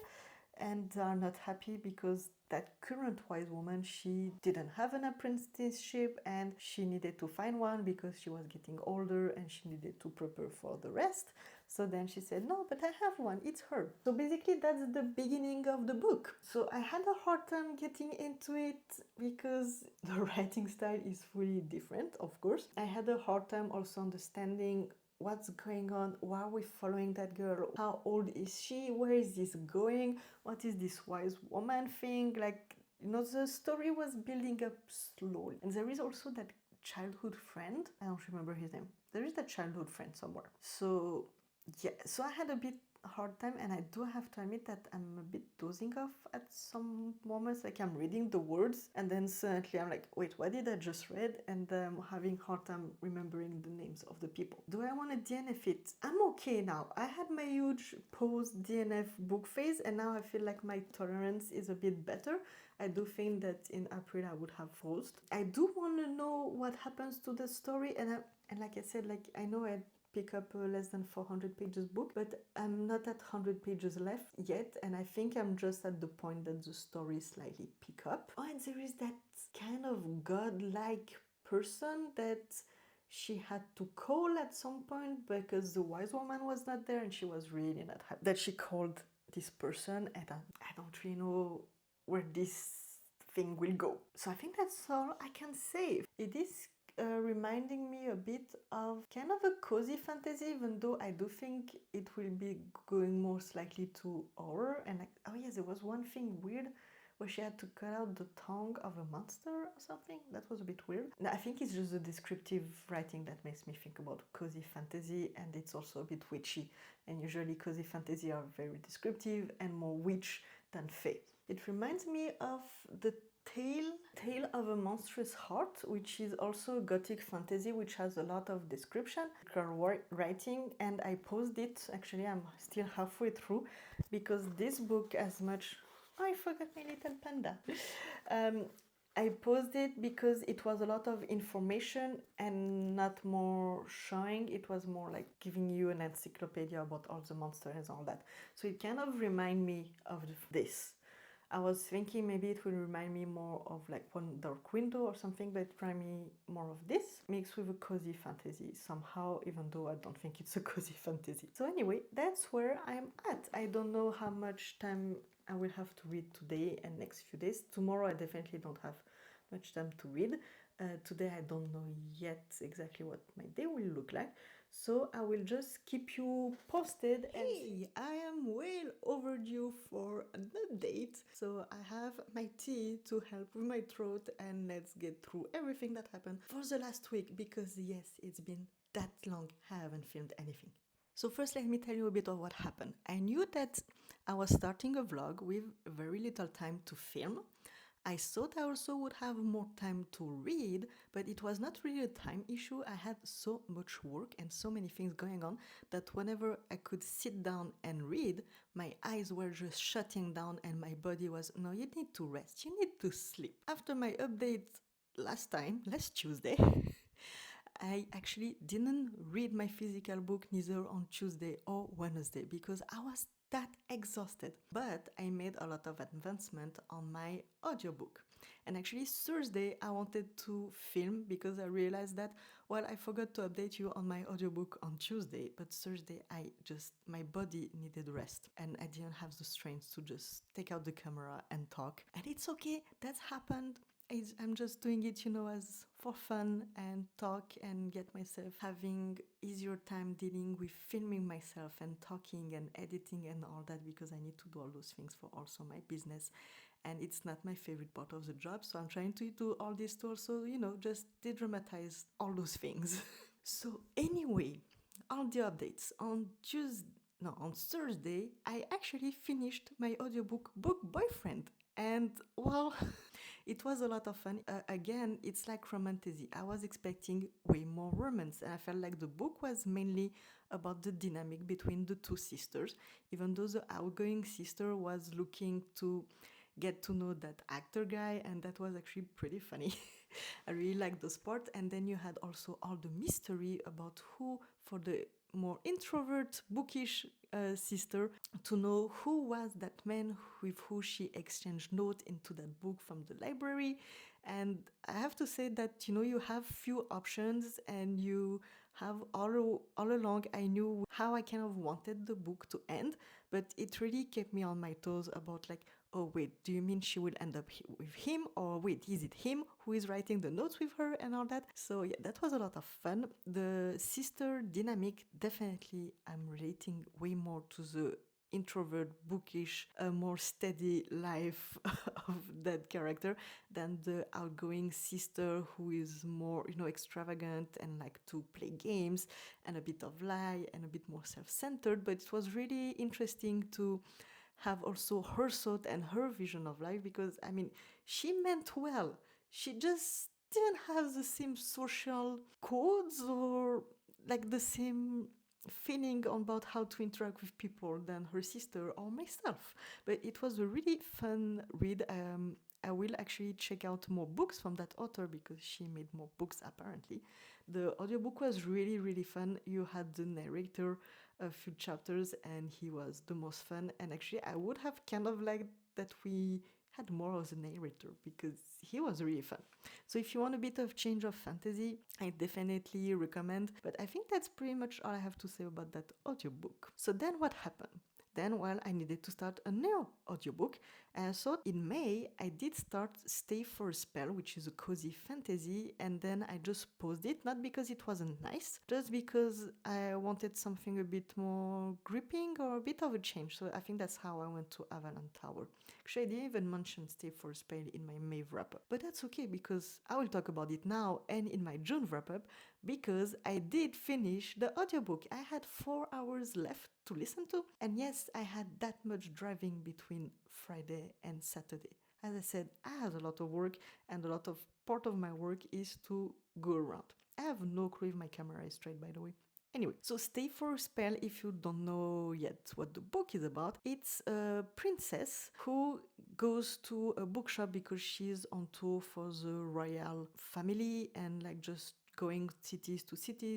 [SPEAKER 1] and are not happy because that current wise woman, she didn't have an apprenticeship and she needed to find one because she was getting older and she needed to prepare for the rest. So then she said, no, but I have one, it's her. So basically that's the beginning of the book. So I had a hard time getting into it because the writing style is fully different, of course. I had a hard time also understanding what's going on, why are we following that girl, how old is she, where is this going, what is this wise woman thing, like, you know, the story was building up slowly. And there is also that childhood friend. I don't remember his name. There is that childhood friend somewhere. So yeah, so I had a bit hard time, and I do have to admit that I'm a bit dozing off at some moments. Like I'm reading the words and then suddenly I'm like, wait, what did I just read? And I'm having hard time remembering the names of the people. Do I want to DNF it? I'm okay now. I had my huge post DNF book phase, and now I feel like my tolerance is a bit better. I do think that in April I would have frozen. I do want to know what happens to the story, and like I said, like I know I pick up a less than 400 pages book, but I'm not at 100 pages left yet, and I think I'm just at the point that the story slightly pick up. Oh, and there is that kind of godlike person that she had to call at some point because the wise woman was not there, and she was really not happy that she called this person, and I don't really know where this thing will go. So I think that's all I can say. It is reminding me a bit of kind of a cozy fantasy, even though I do think it will be going more slightly to horror. And like, oh yes, there was one thing weird where she had to cut out the tongue of a monster or something. That was a bit weird. No, I think it's just the descriptive writing that makes me think about cozy fantasy, and it's also a bit witchy. And usually cozy fantasy are very descriptive and more witch than fae. It reminds me of the Tale of a Monstrous Heart, which is also a gothic fantasy which has a lot of description, writing, and I paused it. Actually, I'm still halfway through because this book, as much... Oh, I forgot my little panda. I paused it because it was a lot of information and not more showing. It was more like giving you an encyclopedia about all the monsters and all that. So it kind of reminded me of this. I was thinking maybe it will remind me more of like One Dark Window or something, but it reminded me more of this, mixed with a cozy fantasy somehow, even though I don't think it's a cozy fantasy. So anyway, that's where I'm at. I don't know how much time I will have to read today and next few days. Tomorrow I definitely don't have much time to read. Today I don't know yet exactly what my day will look like. So I will just keep you posted. Hey, I am well overdue for an update. So I have my tea to help with my throat, and let's get through everything that happened for the last week, because yes, it's been that long I haven't filmed anything. So first let me tell you a bit of what happened. I knew that I was starting a vlog with very little time to film. I thought I also would have more time to read, but it was not really a time issue. I had so much work and so many things going on that whenever I could sit down and read, my eyes were just shutting down and my body was, no, you need to rest, you need to sleep. After my update last Tuesday, I actually didn't read my physical book neither on Tuesday or Wednesday because I was that exhausted. But I made a lot of advancement on my audiobook. And actually Thursday I wanted to film because I realized that, well, I forgot to update you on my audiobook on Tuesday, but Thursday my body needed rest and I didn't have the strength to just take out the camera and talk. And it's okay, that's happened. I'm just doing it, as for fun and talk and get myself having easier time dealing with filming myself and talking and editing and all that, because I need to do all those things for also my business. And it's not my favorite part of the job. So I'm trying to do all this to also, just de-dramatize all those things. So anyway, all the updates. On Thursday, I actually finished my audiobook Book Boyfriend. And well, it was a lot of fun. Again, it's like romantasy. I was expecting way more romance, and I felt like the book was mainly about the dynamic between the two sisters, even though the outgoing sister was looking to get to know that actor guy, and that was actually pretty funny. I really liked those parts. And then you had also all the mystery about who, for the more introvert, bookish sister, to know who was that man with who she exchanged notes into that book from the library. And I have to say that, you have few options, and you have all along, I knew how I kind of wanted the book to end, but it really kept me on my toes about like, oh wait, do you mean she will end up with him? Or wait, is it him who is writing the notes with her and all that? So yeah, that was a lot of fun. The sister dynamic, definitely I'm relating way more to the introvert, bookish, a more steady life of that character than the outgoing sister who is more, extravagant and like to play games and a bit of lie and a bit more self-centered. But it was really interesting to have also her thought and her vision of life, because she meant well. She just didn't have the same social codes or like the same feeling about how to interact with people than her sister or myself. But it was a really fun read. I will actually check out more books from that author because she made more books apparently. The audiobook was really, really fun. You had the narrator a few chapters and he was the most fun. And actually, I would have kind of liked that we had more of the narrator because he was really fun. So if you want a bit of change of fantasy, I definitely recommend. But I think that's pretty much all I have to say about that audiobook. So then what happened? Then, well, I needed to start a new audiobook. So in May, I did start Stay for a Spell, which is a cozy fantasy. And then I just paused it, not because it wasn't nice, just because I wanted something a bit more gripping or a bit of a change. So I think that's how I went to Avalon Tower. Actually, I didn't even mention Stay for a Spell in my May wrap-up. But that's okay because I will talk about it now and in my June wrap-up, because I did finish the audiobook. I had 4 hours left to listen to. And yes, I had that much driving between Friday and Saturday. As I said, I had a lot of work, and a lot of part of my work is to go around. I have no clue if my camera is straight, by the way. Anyway, so Stay for a Spell, if you don't know yet what the book is about, it's a princess who goes to a bookshop because she's on tour for the royal family and like just going cities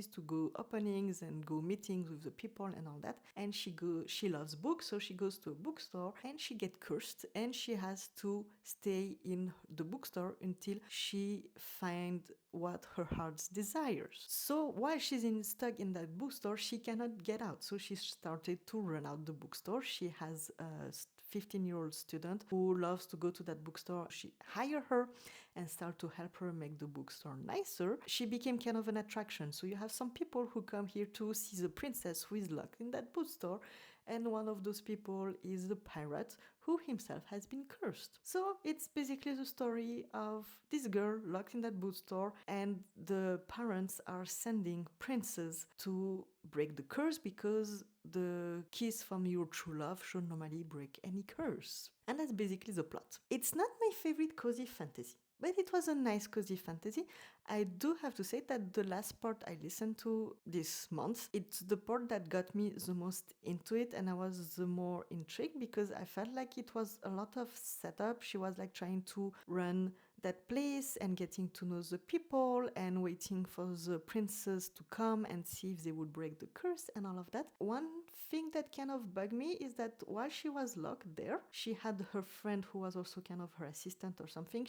[SPEAKER 1] to go openings and go meetings with the people and all that. And she loves books, so she goes to a bookstore and she gets cursed and she has to stay in the bookstore until she finds what her heart desires. So while she's stuck in that bookstore, she cannot get out. So she started to run out the bookstore. She has a 15-year-old student who loves to go to that bookstore. She hired her and start to help her make the bookstore nicer. She became kind of an attraction. So you have some people who come here to see the princess who is locked in that bookstore, and one of those people is the pirate who himself has been cursed. So it's basically the story of this girl locked in that bookstore, and the parents are sending princes to break the curse because the kiss from your true love should normally break any curse. And that's basically the plot. It's not my favorite cozy fantasy, but it was a nice cozy fantasy. I do have to say that the last part I listened to this month, it's the part that got me the most into it, and I was the more intrigued because I felt like it was a lot of setup. She was like trying to run that place and getting to know the people and waiting for the princes to come and see if they would break the curse and all of that. One thing that kind of bugged me is that while she was locked there, she had her friend who was also kind of her assistant or something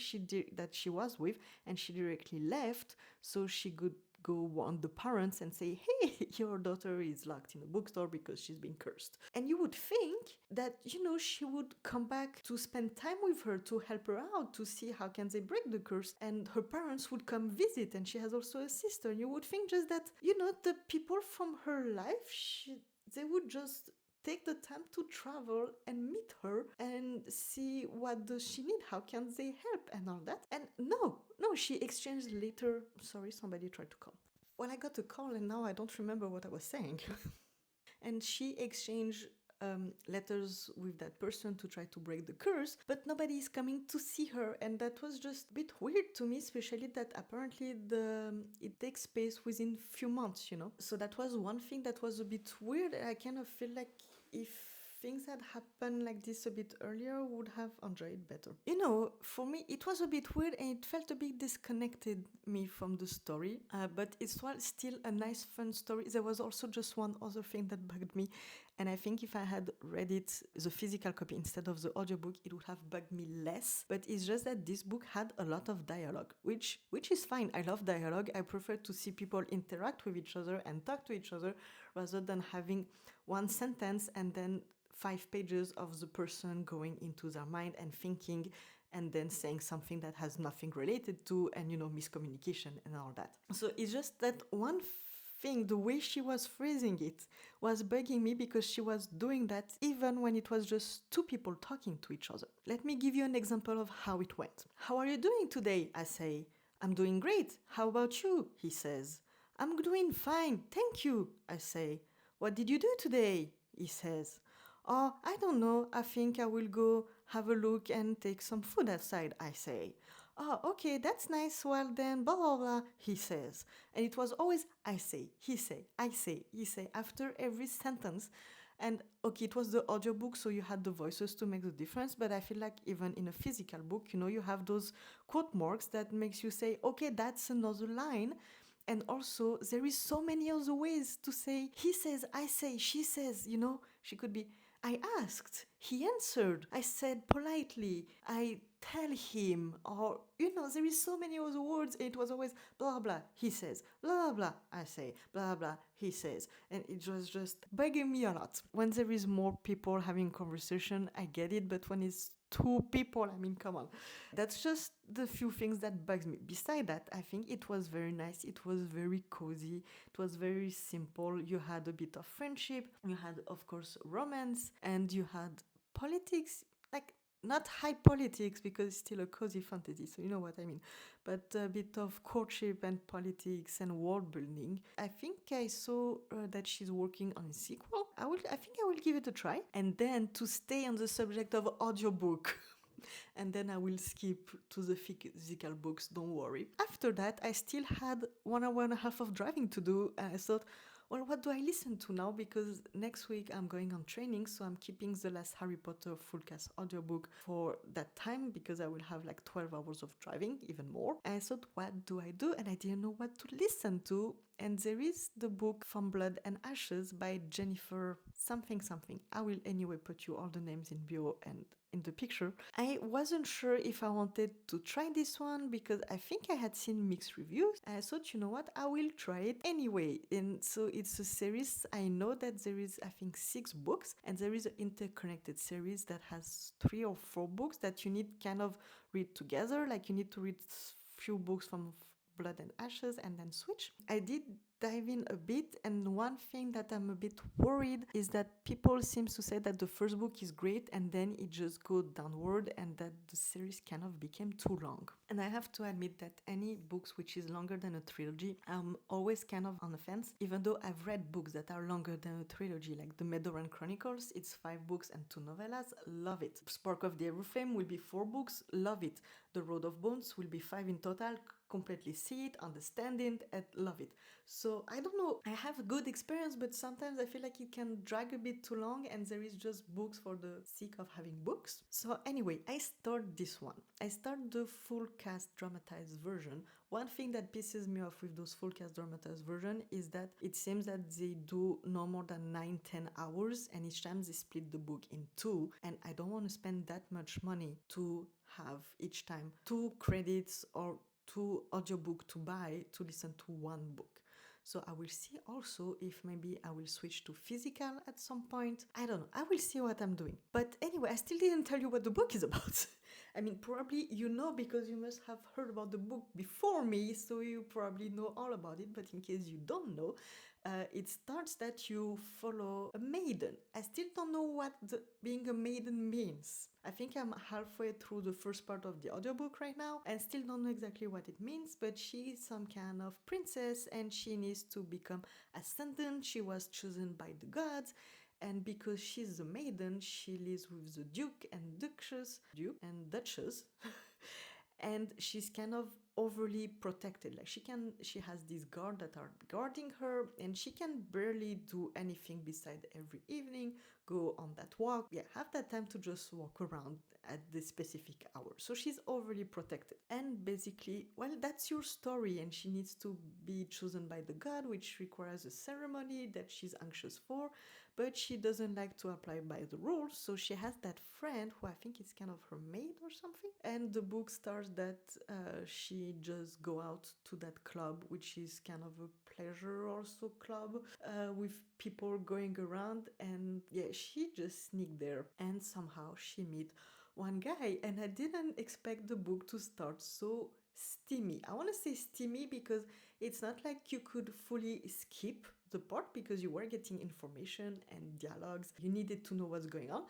[SPEAKER 1] that she was with, and she directly left so she could go warn the parents and say, hey, your daughter is locked in a bookstore because she's been cursed. And you would think that, she would come back to spend time with her, to help her out, to see how can they break the curse, and her parents would come visit, and she has also a sister. You would think just that, the people from her life, they would just take the time to travel and meet her and see what does she need, how can they help and all that. And no, she exchanged later. Sorry, somebody tried to call. Well, I got a call and now I don't remember what I was saying. And she exchanged letters with that person to try to break the curse, but nobody is coming to see her, and that was just a bit weird to me, especially that apparently it takes place within few months, So that was one thing that was a bit weird. I kind of feel like if things had happened like this a bit earlier, would have enjoyed better. For me, it was a bit weird and it felt a bit disconnected me from the story, but it's still a nice, fun story. There was also just one other thing that bugged me, and I think if I had read it, the physical copy instead of the audiobook, it would have bugged me less. But it's just that this book had a lot of dialogue, which is fine. I love dialogue. I prefer to see people interact with each other and talk to each other rather than having one sentence and then 5 pages of the person going into their mind and thinking and then saying something that has nothing related to, and miscommunication and all that. So it's just that one thing, the way she was phrasing it, was bugging me because she was doing that even when it was just two people talking to each other. Let me give you an example of how it went. How are you doing today? I say. I'm doing great. How about you? He says. I'm doing fine, thank you, I say. What did you do today? He says. Oh, I don't know. I think I will go have a look and take some food outside, I say. Oh, okay, that's nice. Well then, blah, blah, blah, he says. And it was always I say, he say, I say, he say, after every sentence. And okay, it was the audiobook, so you had the voices to make the difference. But I feel like even in a physical book, you have those quote marks that makes you say, okay, that's another line. And also, there is so many other ways to say, he says, I say, she says, she could be, I asked, he answered, I said politely, I tell him, or, there is so many other words. It was always blah, blah, he says, blah, blah, I say, blah, blah, he says. And it was just bugging me a lot. When there is more people having conversation, I get it, but when it's two people, I mean, come on. That's just the few things that bugs me. Beside that, I think it was very nice. It was very cozy. It was very simple. You had a bit of friendship. You had, of course, romance, and you had politics. Like, not high politics because it's still a cozy fantasy, so you know what I mean. But a bit of courtship and politics and world building. I think I saw that she's working on a sequel. I think I will give it a try. And then to stay on the subject of audiobook. And then I will skip to the physical books, don't worry. After that, I still had 1 hour and a half of driving to do, and I thought, well, what do I listen to now? Because next week I'm going on training, so I'm keeping the last Harry Potter full cast audiobook for that time because I will have like 12 hours of driving, even more. And I thought, what do I do? And I didn't know what to listen to. And there is the book From Blood and Ashes by Jennifer something. I will anyway put you all the names in bio and in the picture. I wasn't sure if I wanted to try this one because I think I had seen mixed reviews. I thought, you know what, I will try it anyway. And so it's a series. I know that there is, I think, 6 books, and there is an interconnected series that has 3 or 4 books that you need kind of read together. Like you need to read few books from Blood and Ashes and then switch. I did dive in a bit, and one thing that I'm a bit worried is that people seem to say that the first book is great and then it just goes downward and that the series kind of became too long. And I have to admit that any books which is longer than a trilogy, I'm always kind of on the fence, even though I've read books that are longer than a trilogy, like the Medoran Chronicles, it's 5 books and 2 novellas, love it. Spark of the Everflame will be 4 books, love it. The Road of Bones will be 5 in total, completely see it, understand it, and love it. So I don't know, I have a good experience, but sometimes I feel like it can drag a bit too long and there is just books for the sake of having books. So anyway, I start this one. I start the full cast dramatized version. One thing that pisses me off with those full cast dramatized version is that it seems that they do no more than 9-10 hours, and each time they split the book in 2, and I don't want to spend that much money to have each time 2 credits or 2 audiobook to buy to listen to one book. So I will see also if maybe I will switch to physical at some point. I don't know. I will see what I'm doing. But anyway, I still didn't tell you what the book is about. I mean, probably you know because you must have heard about the book before me, so you probably know all about it. But in case you don't know, it starts that you follow a maiden. I still don't know what being a maiden means. I think I'm halfway through the first part of the audiobook right now and still don't know exactly what it means, but she's some kind of princess and she needs to become ascendant. She was chosen by the gods, and because she's a maiden, she lives with the duke and duchess, and she's kind of overly protected. Like she has these guards that are guarding her, and she can barely do anything beside every evening go on that walk, have that time to just walk around at this specific hour. So she's overly protected, and basically, well, that's your story, and she needs to be chosen by the god, which requires a ceremony that she's anxious for, but she doesn't like to apply by the rules. So she has that friend who I think is kind of her maid or something, and the book starts that she just go out to that club, which is kind of a pleasure also club, with people going around, and she just sneak there, and somehow she meet one guy, and I didn't expect the book to start so steamy. I want to say steamy because it's not like you could fully skip the part because you were getting information and dialogues. You needed to know what's going on,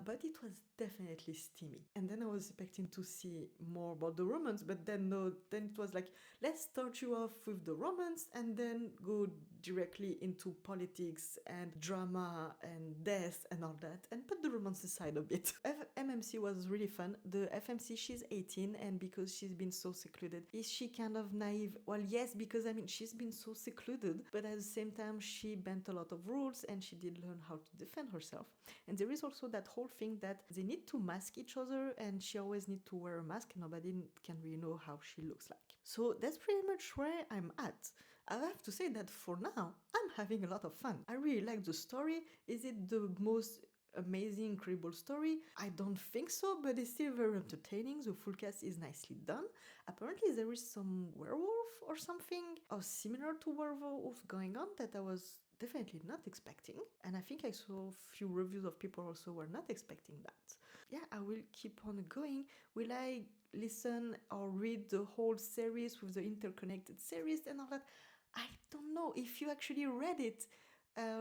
[SPEAKER 1] but it was definitely steamy. And then I was expecting to see more about the romance, but then no, then it was like, let's start you off with the romance and then go directly into politics and drama and death and all that and put the romance aside a bit. MMC was really fun. The FMC, she's 18, and because she's been so secluded, is she kind of naive? Well, yes, because I mean, she's been so secluded, but at the same time, she bent a lot of rules and she did learn how to defend herself. And there is also that whole thing that they need to mask each other and she always needs to wear a mask and nobody can really know how she looks like. So that's pretty much where I'm at. I have to say that for now, I'm having a lot of fun. I really like the story. Is it the most amazing, incredible story? I don't think so, but it's still very entertaining. The full cast is nicely done. Apparently there is some werewolf or something or similar to werewolf going on that I was definitely not expecting. And I think I saw a few reviews of people also were not expecting that. Yeah, I will keep on going. Will I listen or read the whole series with the interconnected series and all that? I don't know. If you actually read it,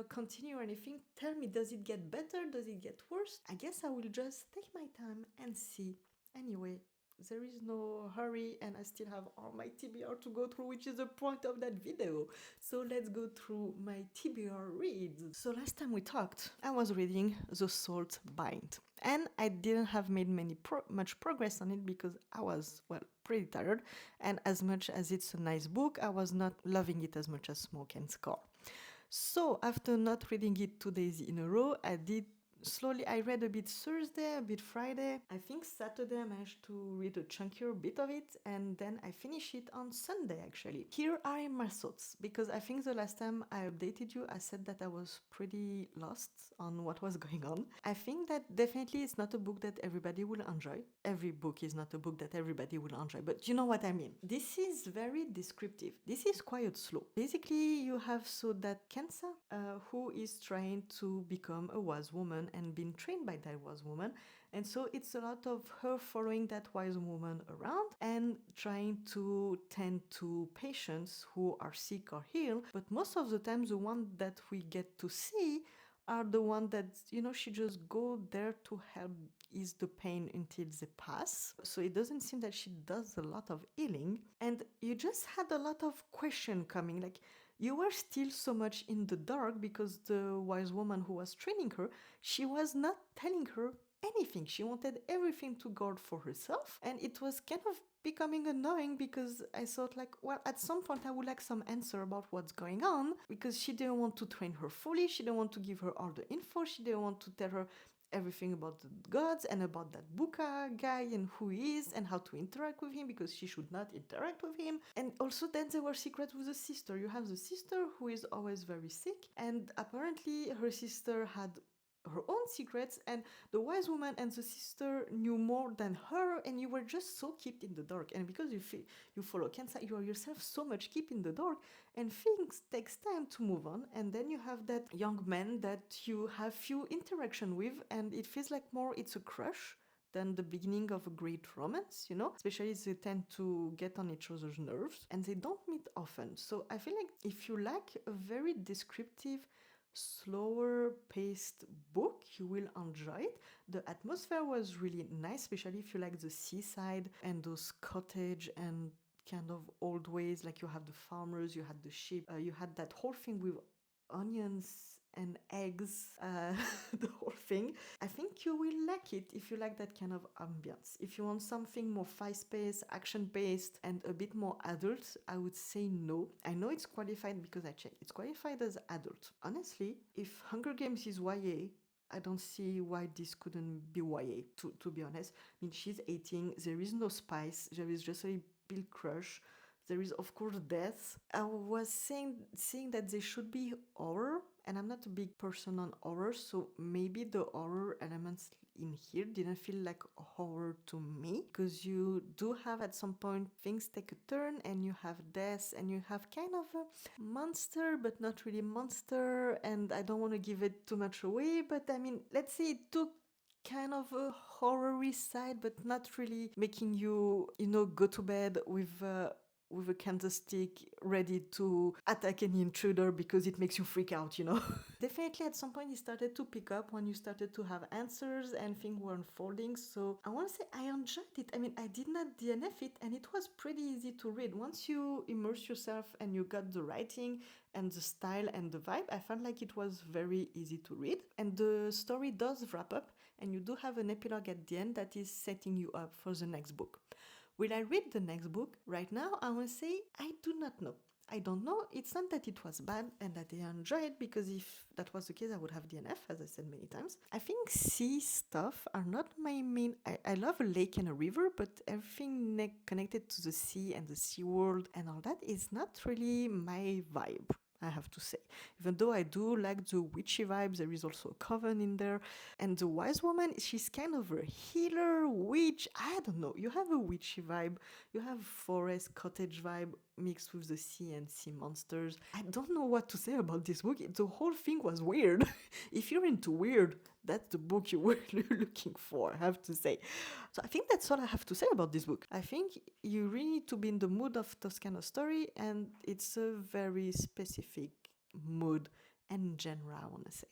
[SPEAKER 1] continue or anything, tell me, does it get better? Does it get worse? I guess I will just take my time and see. Anyway, there is no hurry and I still have all my TBR to go through, which is the point of that video. So let's go through my TBR reads. So last time we talked, I was reading The Salt Bind. And I didn't have made much progress on it because I was, well, pretty tired. And as much as it's a nice book, I was not loving it as much as Smoke and Score. So after not reading it 2 days in a row, I read a bit Thursday, a bit Friday. I think Saturday I managed to read a chunkier bit of it, and then I finished it on Sunday actually. Here are my thoughts, because I think the last time I updated you, I said that I was pretty lost on what was going on. I think that definitely it's not a book that everybody will enjoy. Every book is not a book that everybody will enjoy, but you know what I mean. This is very descriptive. This is quite slow. Basically, you have so that Kensa, who is trying to become a wise woman and been trained by that wise woman. And so it's a lot of her following that wise woman around and trying to tend to patients who are sick or ill. But most of the time, the one that we get to see are the one that, she just go there to help ease the pain until they pass. So it doesn't seem that she does a lot of healing. And you just had a lot of question coming, like, you were still so much in the dark because the wise woman who was training her, she was not telling her anything. She wanted everything to guard for herself. And it was kind of becoming annoying because I thought like, well, at some point I would like some answer about what's going on, because she didn't want to train her fully. She didn't want to give her all the info. She didn't want to tell her everything about the gods and about that Buka guy and who he is and how to interact with him, because she should not interact with him. And also then there were secrets with the sister. You have the sister who is always very sick, and apparently her sister had her own secrets, and the wise woman and the sister knew more than her, and you were just so kept in the dark. And because you follow Kensa, you are yourself so much kept in the dark, and things takes time to move on. And then you have that young man that you have few interaction with, and it feels like more it's a crush than the beginning of a great romance, especially they tend to get on each other's nerves and they don't meet often. So I feel like if you like a very descriptive, slower paced book, you will enjoy it. The atmosphere was really nice, especially if you like the seaside and those cottage and kind of old ways, like you have the farmers, you had the sheep, you had that whole thing with onions and eggs, the whole thing. I think you will like it if you like that kind of ambience. If you want something more fast-paced, action-based, and a bit more adult, I would say no. I know it's qualified because I checked. It's qualified as adult. Honestly, if Hunger Games is YA, I don't see why this couldn't be YA, to be honest. I mean, she's 18, there is no spice, there is just a big crush. There is, of course, death. I was saying that there should be horror, and I'm not a big person on horror, so maybe the horror elements in here didn't feel like horror to me, because you do have at some point things take a turn, and you have death, and you have kind of a monster, but not really monster, and I don't want to give it too much away, but I mean, let's say it took kind of a horror-y side, but not really making you, go to bed with a candlestick ready to attack any intruder because it makes you freak out. Definitely at some point it started to pick up when you started to have answers and things were unfolding. So I want to say I enjoyed it. I mean, I did not DNF it and it was pretty easy to read. Once you immerse yourself and you got the writing and the style and the vibe, I felt like it was very easy to read. And the story does wrap up and you do have an epilogue at the end that is setting you up for the next book. Will I read the next book? Right now, I will say I do not know. I don't know. It's not that it was bad and that I enjoyed it, because if that was the case, I would have DNF, as I said many times. I think sea stuff are not my main. I love a lake and a river, but everything connected to the sea and the sea world and all that is not really my vibe, I have to say. Even though I do like the witchy vibes, there is also a coven in there. And the wise woman, she's kind of a healer, witch. I don't know. You have a witchy vibe, you have forest cottage vibe mixed with the sea and sea monsters. I don't know what to say about this book. The whole thing was weird. If you're into weird, that's the book you were looking for, I have to say. So I think that's all I have to say about this book. I think you really need to be in the mood of this kind of story, and it's a very specific mood and genre, I want to say.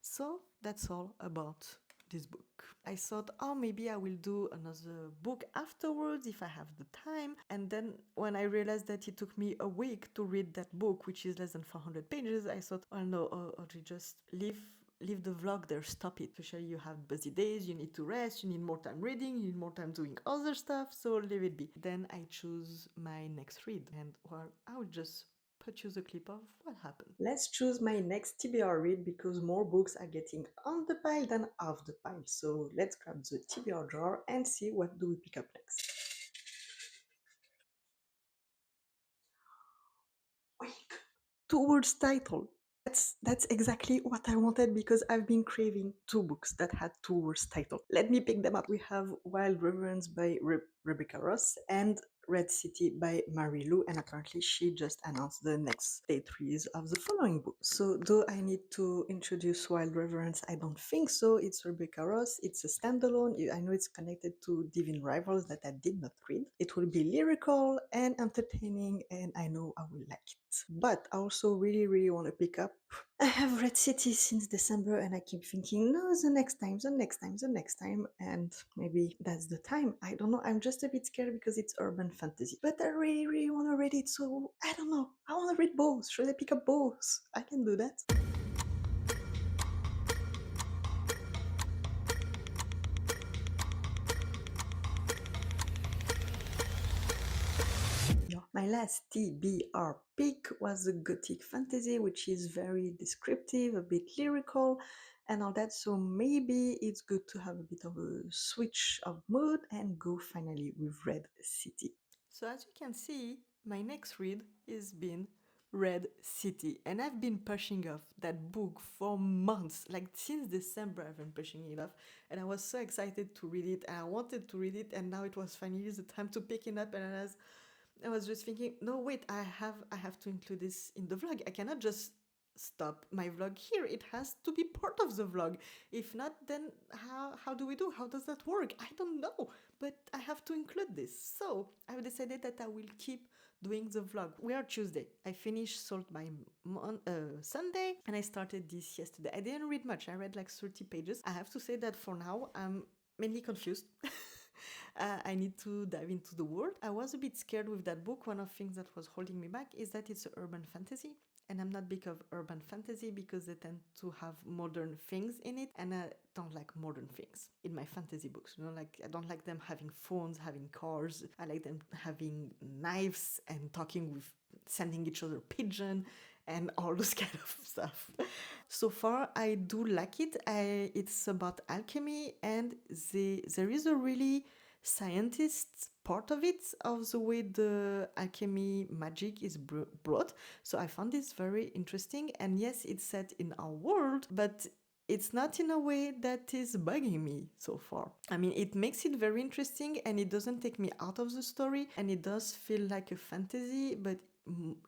[SPEAKER 1] So that's all about this book. I thought, oh, maybe I will do another book afterwards if I have the time. And then when I realized that it took me a week to read that book, which is less than 400 pages, I thought, oh no, Audrey, just leave the vlog there, stop it. Especially you have busy days, you need to rest, you need more time reading, you need more time doing other stuff, so leave it be. Then I choose my next read, and well, I will just put you the clip of what happened. Let's choose my next TBR read, because more books are getting on the pile than off the pile. So let's grab the TBR drawer and see what do we pick up next. Wait, two words title. That's exactly what I wanted, because I've been craving two books that had two words title. Let me pick them up. We have Wild Reverence by Rebecca Ross and Red City by Mary Lou, and apparently she just announced the next date release of the following book. So do I need to introduce Wild Reverence? I don't think so. It's Rebecca Ross. It's a standalone. I know it's connected to Divine Rivals that I did not read. It will be lyrical and entertaining, and I know I will like it. But I also really, really want to pick up. I have read City since December and I keep thinking, no, the next time, the next time, the next time. And maybe that's the time. I don't know. I'm just a bit scared because it's urban fantasy. But I really, really want to read it. So I don't know. I want to read both. Should I pick up both? I can do that. My last TBR pick was a gothic fantasy, which is very descriptive, a bit lyrical, and all that. So maybe it's good to have a bit of a switch of mood and go finally with Red City. So as you can see, my next read is been Red City, and I've been pushing off that book for months. Like since December I've been pushing it off, and I was so excited to read it, and I wanted to read it, and now it was finally the time to pick it up. And I was just thinking, no, wait, I have to include this in the vlog. I cannot just stop my vlog here. It has to be part of the vlog. If not, then how do we do? How does that work? I don't know, but I have to include this. So I've decided that I will keep doing the vlog. We are Tuesday. I finished Salt by Sunday, and I started this yesterday. I didn't read much. I read like 30 pages. I have to say that for now, I'm mainly confused. I need to dive into the world. I was a bit scared with that book. One of the things that was holding me back is that it's an urban fantasy. And I'm not big of urban fantasy because they tend to have modern things in it. And I don't like modern things in my fantasy books. Like I don't like them having phones, having cars. I like them having knives and talking with, sending each other pigeon and all those kind of stuff. So far, I do like it. It's about alchemy, and there is a really scientist part of it, of the way the alchemy magic is brought. So I found this very interesting. And yes, it's set in our world, but it's not in a way that is bugging me so far. I mean, it makes it very interesting and it doesn't take me out of the story, and it does feel like a fantasy, but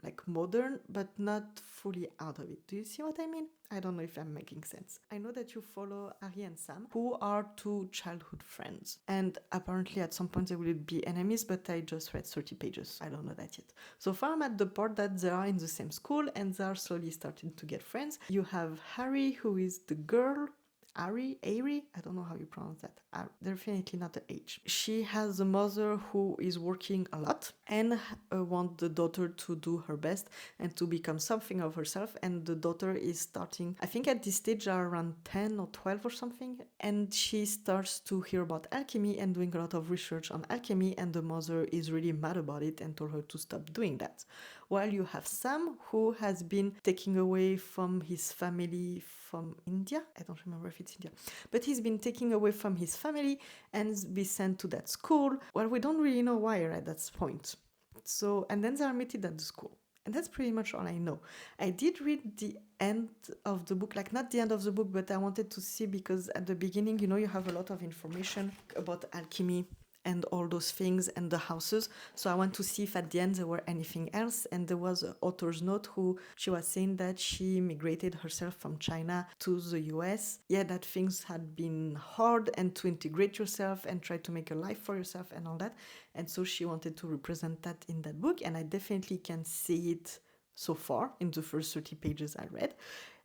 [SPEAKER 1] like modern, but not fully out of it. Do you see what I mean? I don't know if I'm making sense. I know that you follow Ari and Sam, who are two childhood friends. And apparently at some point they will be enemies, but I just read 30 pages. I don't know that yet. So far I'm at the part that they are in the same school and they are slowly starting to get friends. You have Harry, who is the girl, Ari, I don't know how you pronounce that. Definitely not the H. She has a mother who is working a lot and wants the daughter to do her best and to become something of herself. And the daughter is starting, I think at this stage are around 10 or 12 or something. And she starts to hear about alchemy and doing a lot of research on alchemy. And the mother is really mad about it and told her to stop doing that. While you have Sam, who has been taken away from his family from India. I don't remember if it's India. But he's been taken away from his family and be sent to that school. Well, we don't really know why at that point. So, and then they are admitted at the school. And that's pretty much all I know. I did read the end of the book, like not the end of the book, but I wanted to see because at the beginning, you have a lot of information about alchemy and all those things and the houses. So I want to see if at the end there were anything else. And there was an author's note who she was saying that she migrated herself from China to the US. Yeah, that things had been hard and to integrate yourself and try to make a life for yourself and all that. And so she wanted to represent that in that book. And I definitely can see it so far in the first 30 pages I read.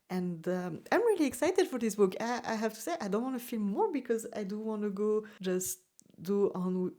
[SPEAKER 1] And I'm really excited for this book. I have to say, I don't want to film more because I do want to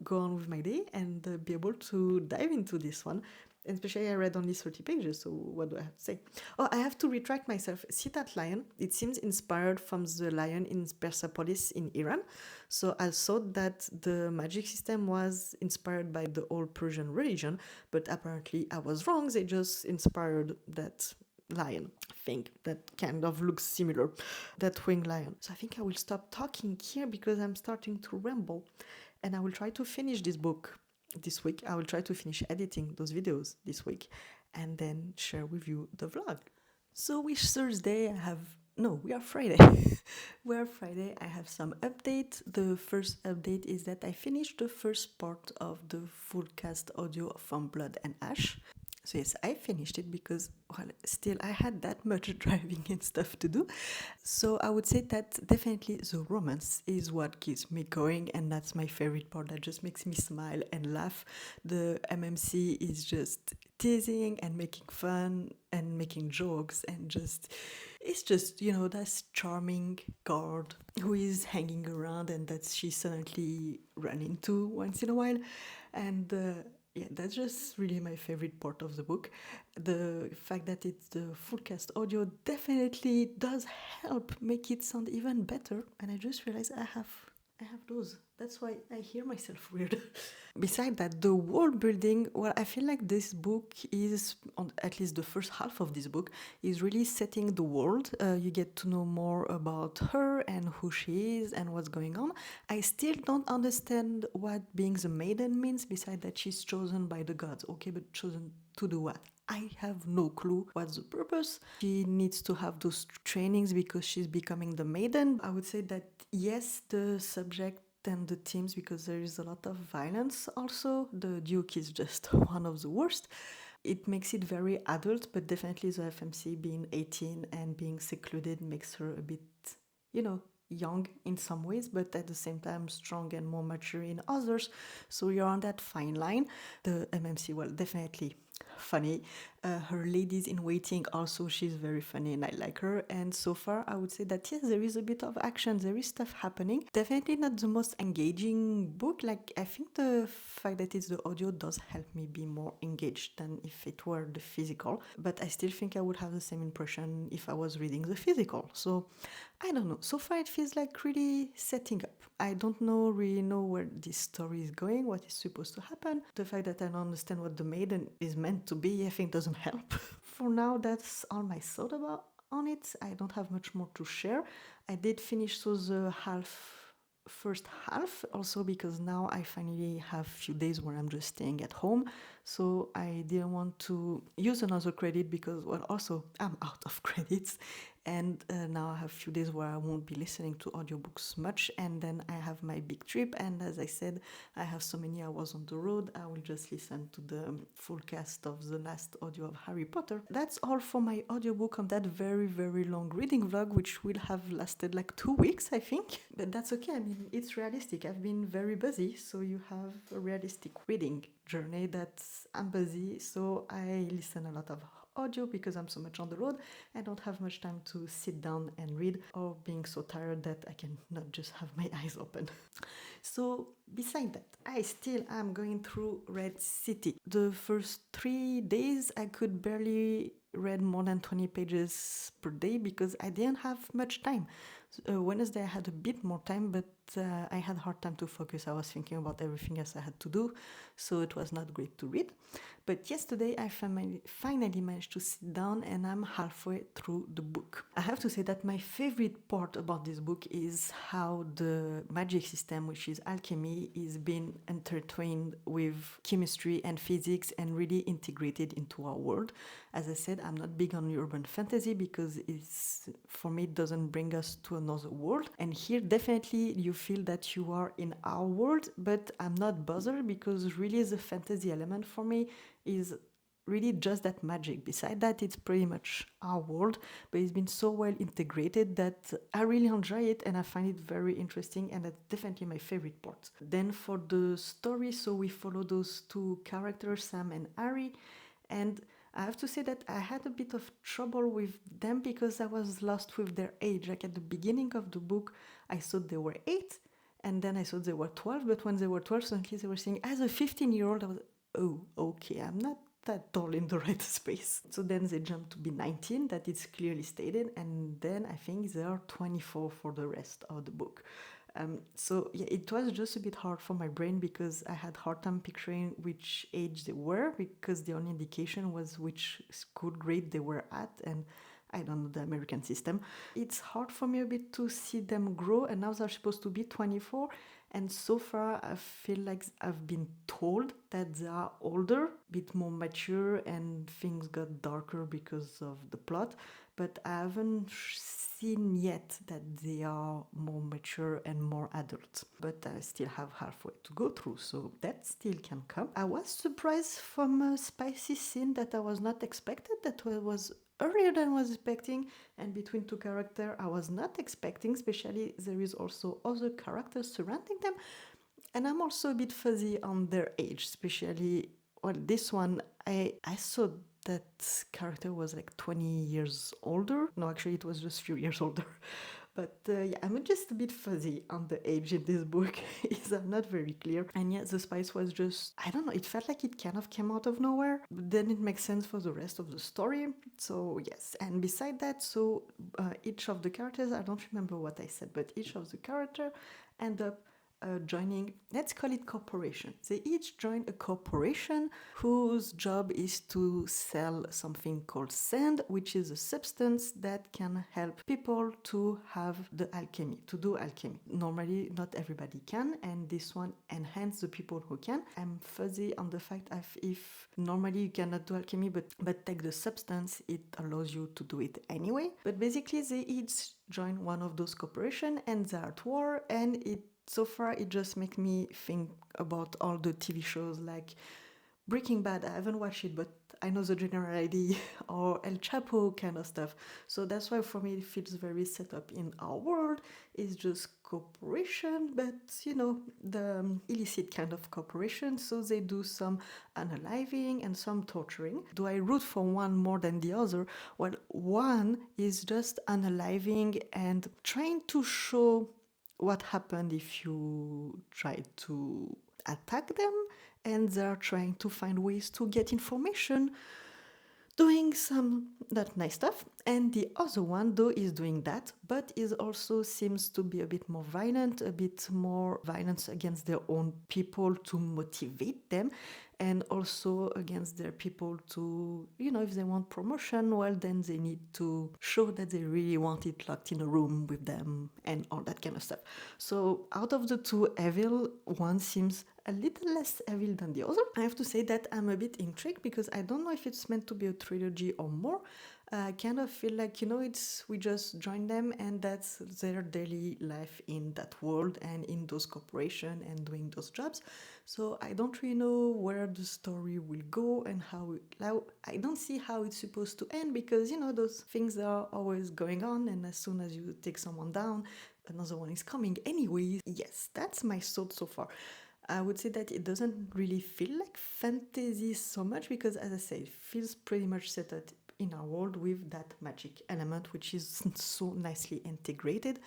[SPEAKER 1] go on with my day and be able to dive into this one. And especially I read only 30 pages, so what do I have to say? Oh, I have to retract myself. See that lion? It seems inspired from the lion in Persepolis in Iran. So I thought that the magic system was inspired by the old Persian religion, but apparently I was wrong. They just inspired that lion thing that kind of looks similar, that winged lion. So I think I will stop talking here because I'm starting to ramble. And I will try to finish this book this week. I will try to finish editing those videos this week and then share with you the vlog. So which Thursday we are Friday. We are Friday. I have some updates. The first update is that I finished the first part of the full cast audio from Blood and Ash. So yes, I finished it because, still I had that much driving and stuff to do. So I would say that definitely the romance is what keeps me going, and that's my favorite part. That just makes me smile and laugh. The MMC is just teasing and making fun and making jokes and it's just, that charming guard who is hanging around and that she suddenly run into once in a while. And yeah, that's just really my favorite part of the book. The fact that it's the full cast audio definitely does help make it sound even better. And I just realized I have those. That's why I hear myself weird. Besides that, the world building, I feel like this book is, at least the first half of this book, is really setting the world. You get to know more about her and who she is and what's going on. I still don't understand what being the maiden means, besides that she's chosen by the gods. Okay, but chosen to do what? I have no clue what's the purpose. She needs to have those trainings because she's becoming the maiden. I would say that yes, the subject and the themes, because there is a lot of violence also. The Duke is just one of the worst. It makes it very adult, but definitely the FMC being 18 and being secluded makes her a bit, young in some ways, but at the same time strong and more mature in others. So you're on that fine line. The MMC, definitely funny. Her ladies in waiting also, she's very funny and I like her. And so far I would say that yes, there is a bit of action, there is stuff happening. Definitely not the most engaging book. I think the fact that it's the audio does help me be more engaged than if it were the physical, but I still think I would have the same impression if I was reading the physical. So I don't know. So far it feels like really setting up. I don't really know where this story is going, what is supposed to happen. The fact that I don't understand what the maiden is meant to be, I think doesn't help. For now, that's all my thought on it. I don't have much more to share. I did finish the first half also because now I finally have a few days where I'm just staying at home. so I didn't want to use another credit because, well, also I'm out of credits, and now I have a few days where I won't be listening to audiobooks much, and then I have my big trip, and as I said, I have so many hours on the road, I will just listen to the full cast of the last audio of Harry Potter. That's all for my audiobook on that very, very long reading vlog, which will have lasted like 2 weeks, I think. But that's okay, I mean, it's realistic. I've been very busy, so you have a realistic reading journey. That's I'm busy, so I listen a lot of audio because I'm so much on the road. I don't have much time to sit down and read, or being so tired that I can not just have my eyes open. So beside that, I still am going through Red City. The first 3 days I could barely read more than 20 pages per day because I didn't have much time. Wednesday I had a bit more time, but I had a hard time to focus. I was thinking about everything else I had to do, so it was not great to read. But yesterday I finally managed to sit down, and I'm halfway through the book. I have to say that my favorite part about this book is how the magic system, which is alchemy, is being intertwined with chemistry and physics and really integrated into our world. As I said, I'm not big on urban fantasy because for me it doesn't bring us to another world. And here definitely you feel that you are in our world, but I'm not bothered because really the fantasy element for me is really just that magic. Beside that, it's pretty much our world, but it's been so well integrated that I really enjoy it and I find it very interesting, and that's definitely my favorite part. Then for the story, so we follow those two characters, Sam and Harry, and I have to say that I had a bit of trouble with them because I was lost with their age. Like at the beginning of the book, I thought they were 8, and then I thought they were 12, but when they were 12, suddenly they were saying, as a 15-year-old, I was, oh, okay, I'm not that tall in the right space. So then they jump to be 19, that is clearly stated, and then I think they are 24 for the rest of the book. So yeah, it was just a bit hard for my brain because I had hard time picturing which age they were, because the only indication was which school grade they were at, and I don't know the American system. It's hard for me a bit to see them grow, and now they're supposed to be 24, and so far I feel like I've been told that they are older, a bit more mature, and things got darker because of the plot, but I haven't seen yet that they are more mature and more adult. But I still have halfway to go through, so that still can come. I was surprised from a spicy scene that I was not expected, that was earlier than I was expecting, and between two characters I was not expecting, especially there is also other characters surrounding them, and I'm also a bit fuzzy on their age, especially, well, this one, I saw that character was like 20 years older. No, actually it was just a few years older. But yeah, I'm just a bit fuzzy on the age in this book. It's not very clear. And yet the spice was just, I don't know, it felt like it kind of came out of nowhere. But then it makes sense for the rest of the story. So yes, and beside that, so each of the characters, I don't remember what I said, but each of the characters end up joining, let's call it corporation. They each join a corporation whose job is to sell something called sand, which is a substance that can help people to have the alchemy, to do alchemy. Normally, not everybody can, and this one enhances the people who can. I'm fuzzy on the fact of if normally you cannot do alchemy, but take the substance, it allows you to do it anyway. But basically, they each join one of those corporations, and they're at war, and so far, it just makes me think about all the TV shows like Breaking Bad. I haven't watched it, but I know the general idea, or El Chapo kind of stuff. So that's why for me it feels very set up in our world. It's just corporation, but you know, the illicit kind of corporation. So they do some unaliving and some torturing. Do I root for one more than the other? Well, one is just unaliving and trying to show what happened if you try to attack them, and they're trying to find ways to get information, doing some that nice stuff. And the other one, though, is doing that, but is also seems to be a bit more violent, a bit more violence against their own people to motivate them. and also against their people to, if they want promotion, well, then they need to show that they really want it locked in a room with them and all that kind of stuff. So out of the two evil, one seems a little less evil than the other. I have to say that I'm a bit intrigued because I don't know if it's meant to be a trilogy or more. I kind of feel like, we just join them and that's their daily life in that world and in those corporations and doing those jobs. So I don't really know where the story will go and how I don't see how it's supposed to end because, those things are always going on, and as soon as you take someone down, another one is coming anyway. Yes, that's my thought so far. I would say that it doesn't really feel like fantasy so much because, as I say, it feels pretty much set up in our world with that magic element, which is so nicely integrated.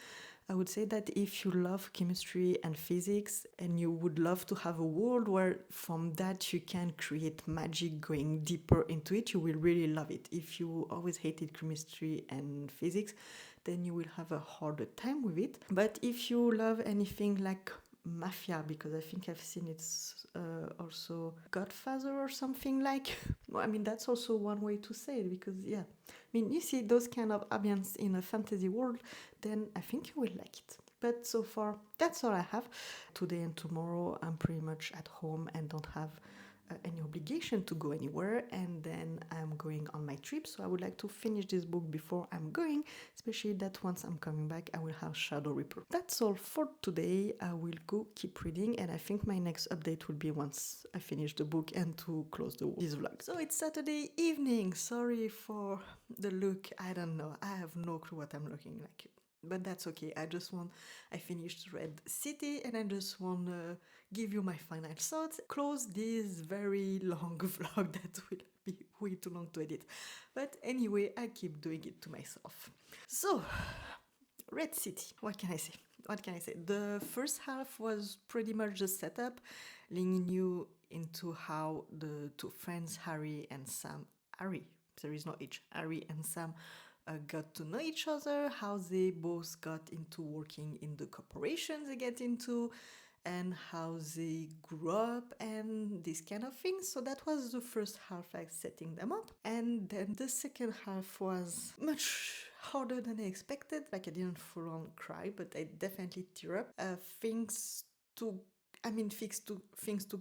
[SPEAKER 1] I would say that if you love chemistry and physics and you would love to have a world where from that you can create magic going deeper into it, you will really love it. If you always hated chemistry and physics, then you will have a harder time with it. But if you love anything like mafia, because I think I've seen it's also Godfather or something like. Well, I mean, that's also one way to say it because, yeah, I mean, you see those kind of ambience in a fantasy world, then I think you will like it. But so far, that's all I have. Today and tomorrow, I'm pretty much at home and don't have any obligation to go anywhere, and then I'm going on my trip, so I would like to finish this book before I'm going, especially that once I'm coming back I will have Shadow Reaper. That's all for today. I will go keep reading, and I think my next update will be once I finish the book and to close this vlog. So it's Saturday evening. Sorry for the look. I don't know, I have no clue what I'm looking like, but that's okay. I finished Red City and I just want to give you my final thoughts, close this very long vlog that will be way too long to edit. But anyway, I keep doing it to myself. So, Red City, what can I say? The first half was pretty much the setup, leading you into how the two friends, Harry, there is no H, Harry and Sam, got to know each other, how they both got into working in the corporations they get into, and how they grew up and these kind of things. So that was the first half, like setting them up. And then the second half was much harder than I expected. Like, I didn't full on cry, but I definitely tear up. Things took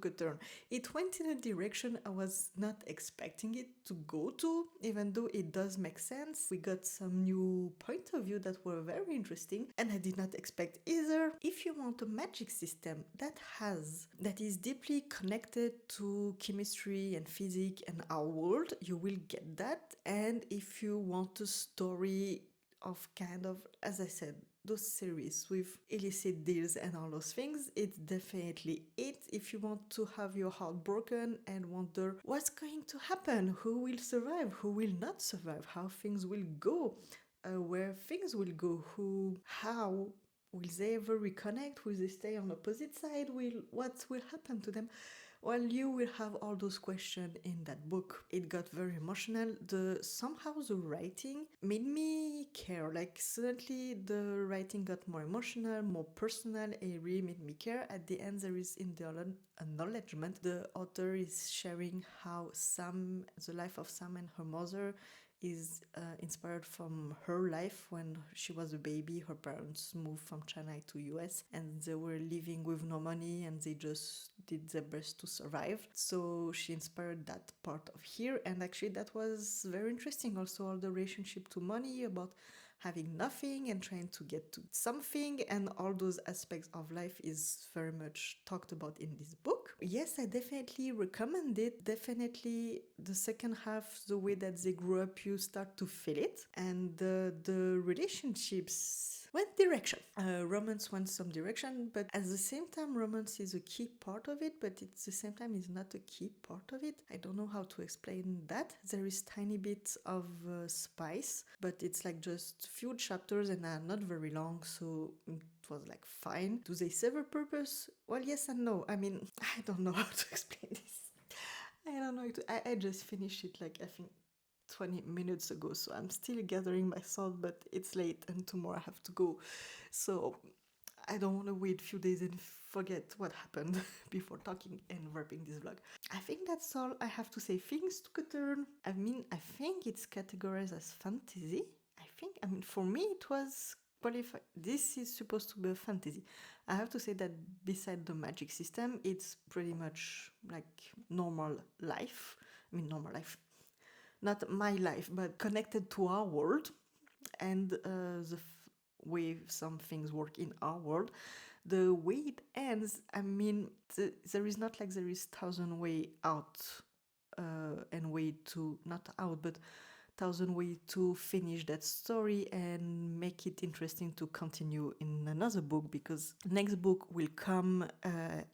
[SPEAKER 1] a turn. It went in a direction I was not expecting it to go to, even though it does make sense. We got some new point of view that were very interesting, and I did not expect either. If you want a magic system that is deeply connected to chemistry and physics and our world, you will get that. And if you want a story of kind of, as I said, those series with illicit deals and all those things, it's definitely it. If you want to have your heart broken and wonder what's going to happen, who will survive, who will not survive, how things will go, where things will go, how will they ever reconnect, will they stay on opposite side, what will happen to them? Well, you will have all those questions in that book. It got very emotional. Somehow the writing made me care. Like, suddenly the writing got more emotional, more personal. It really made me care. At the end, there is in the acknowledgement, the author is sharing how the life of Sam and her mother is inspired from her life. When she was a baby, her parents moved from China to US and they were living with no money and they just did their best to survive. So she inspired that part of here, and actually that was very interesting. Also, all the relationship to money, about having nothing and trying to get to something, and all those aspects of life is very much talked about in this book. Yes, I definitely recommend it. Definitely the second half, the way that they grew up, you start to feel it, and the relationships went direction. Romance went some direction, but at the same time, romance is a key part of it, but at the same time is not a key part of it. I don't know how to explain that. There is tiny bits of spice, but it's like just few chapters and are not very long, so it was like fine. Do they serve a purpose? Well, yes and no. I mean, I don't know how to explain this. I don't know. I just finished it, like, I think 20 minutes ago, so I'm still gathering my thoughts, but it's late and tomorrow I have to go. So I don't want to wait a few days and forget what happened before talking and wrapping this vlog. I think that's all I have to say. Things took a turn. I think it's categorized as fantasy. For me it was qualified. This is supposed to be a fantasy. I have to say that beside the magic system, it's pretty much like normal life. Normal life. Not my life, but connected to our world and the way some things work in our world. The way it ends, there is not like there is thousand way out and way to, not out, but thousand way to finish that story and make it interesting to continue in another book, because next book will come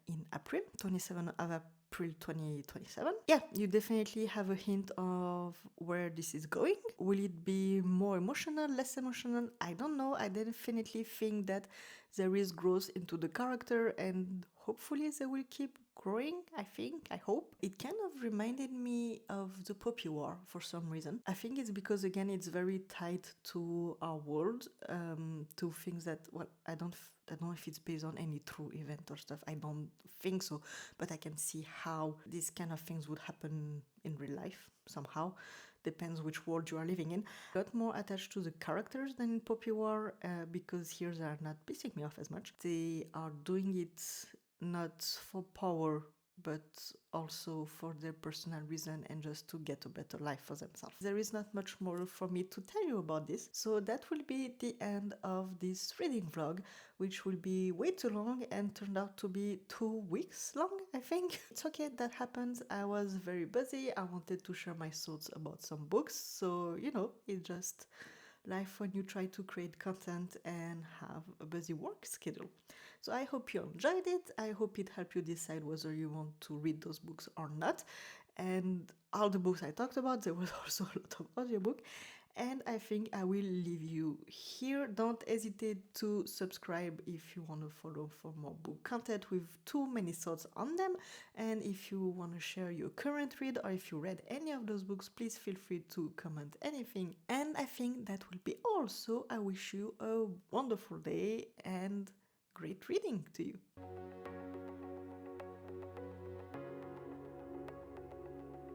[SPEAKER 1] in April, 27th of April 2027. Yeah, you definitely have a hint of where this is going. Will it be more emotional, less emotional? I don't know. I definitely think that there is growth into the character, and hopefully they will keep growing. I hope. It kind of reminded me of the Poppy War for some reason. I think it's because, again, it's very tied to our world, to things that, well, I don't know if it's based on any true event or stuff. I don't think so, but I can see how these kind of things would happen in real life somehow. Depends which world you are living in. A lot more attached to the characters than in Poppy War, because here they are not pissing me off as much. They are doing it not for power, but also for their personal reason and just to get a better life for themselves. There is not much more for me to tell you about this, so that will be the end of this reading vlog, which will be way too long and turned out to be 2 weeks long, I think. It's okay, that happens. I was very busy. I wanted to share my thoughts about some books, so it's just life when you try to create content and have a busy work schedule. So I hope you enjoyed it. I hope it helped you decide whether you want to read those books or not. And all the books I talked about, there was also a lot of audiobook. And I think I will leave you here. Don't hesitate to subscribe if you want to follow for more book content with too many thoughts on them. And if you want to share your current read, or if you read any of those books, please feel free to comment anything. And I think that will be all. So I wish you a wonderful day and great reading to you.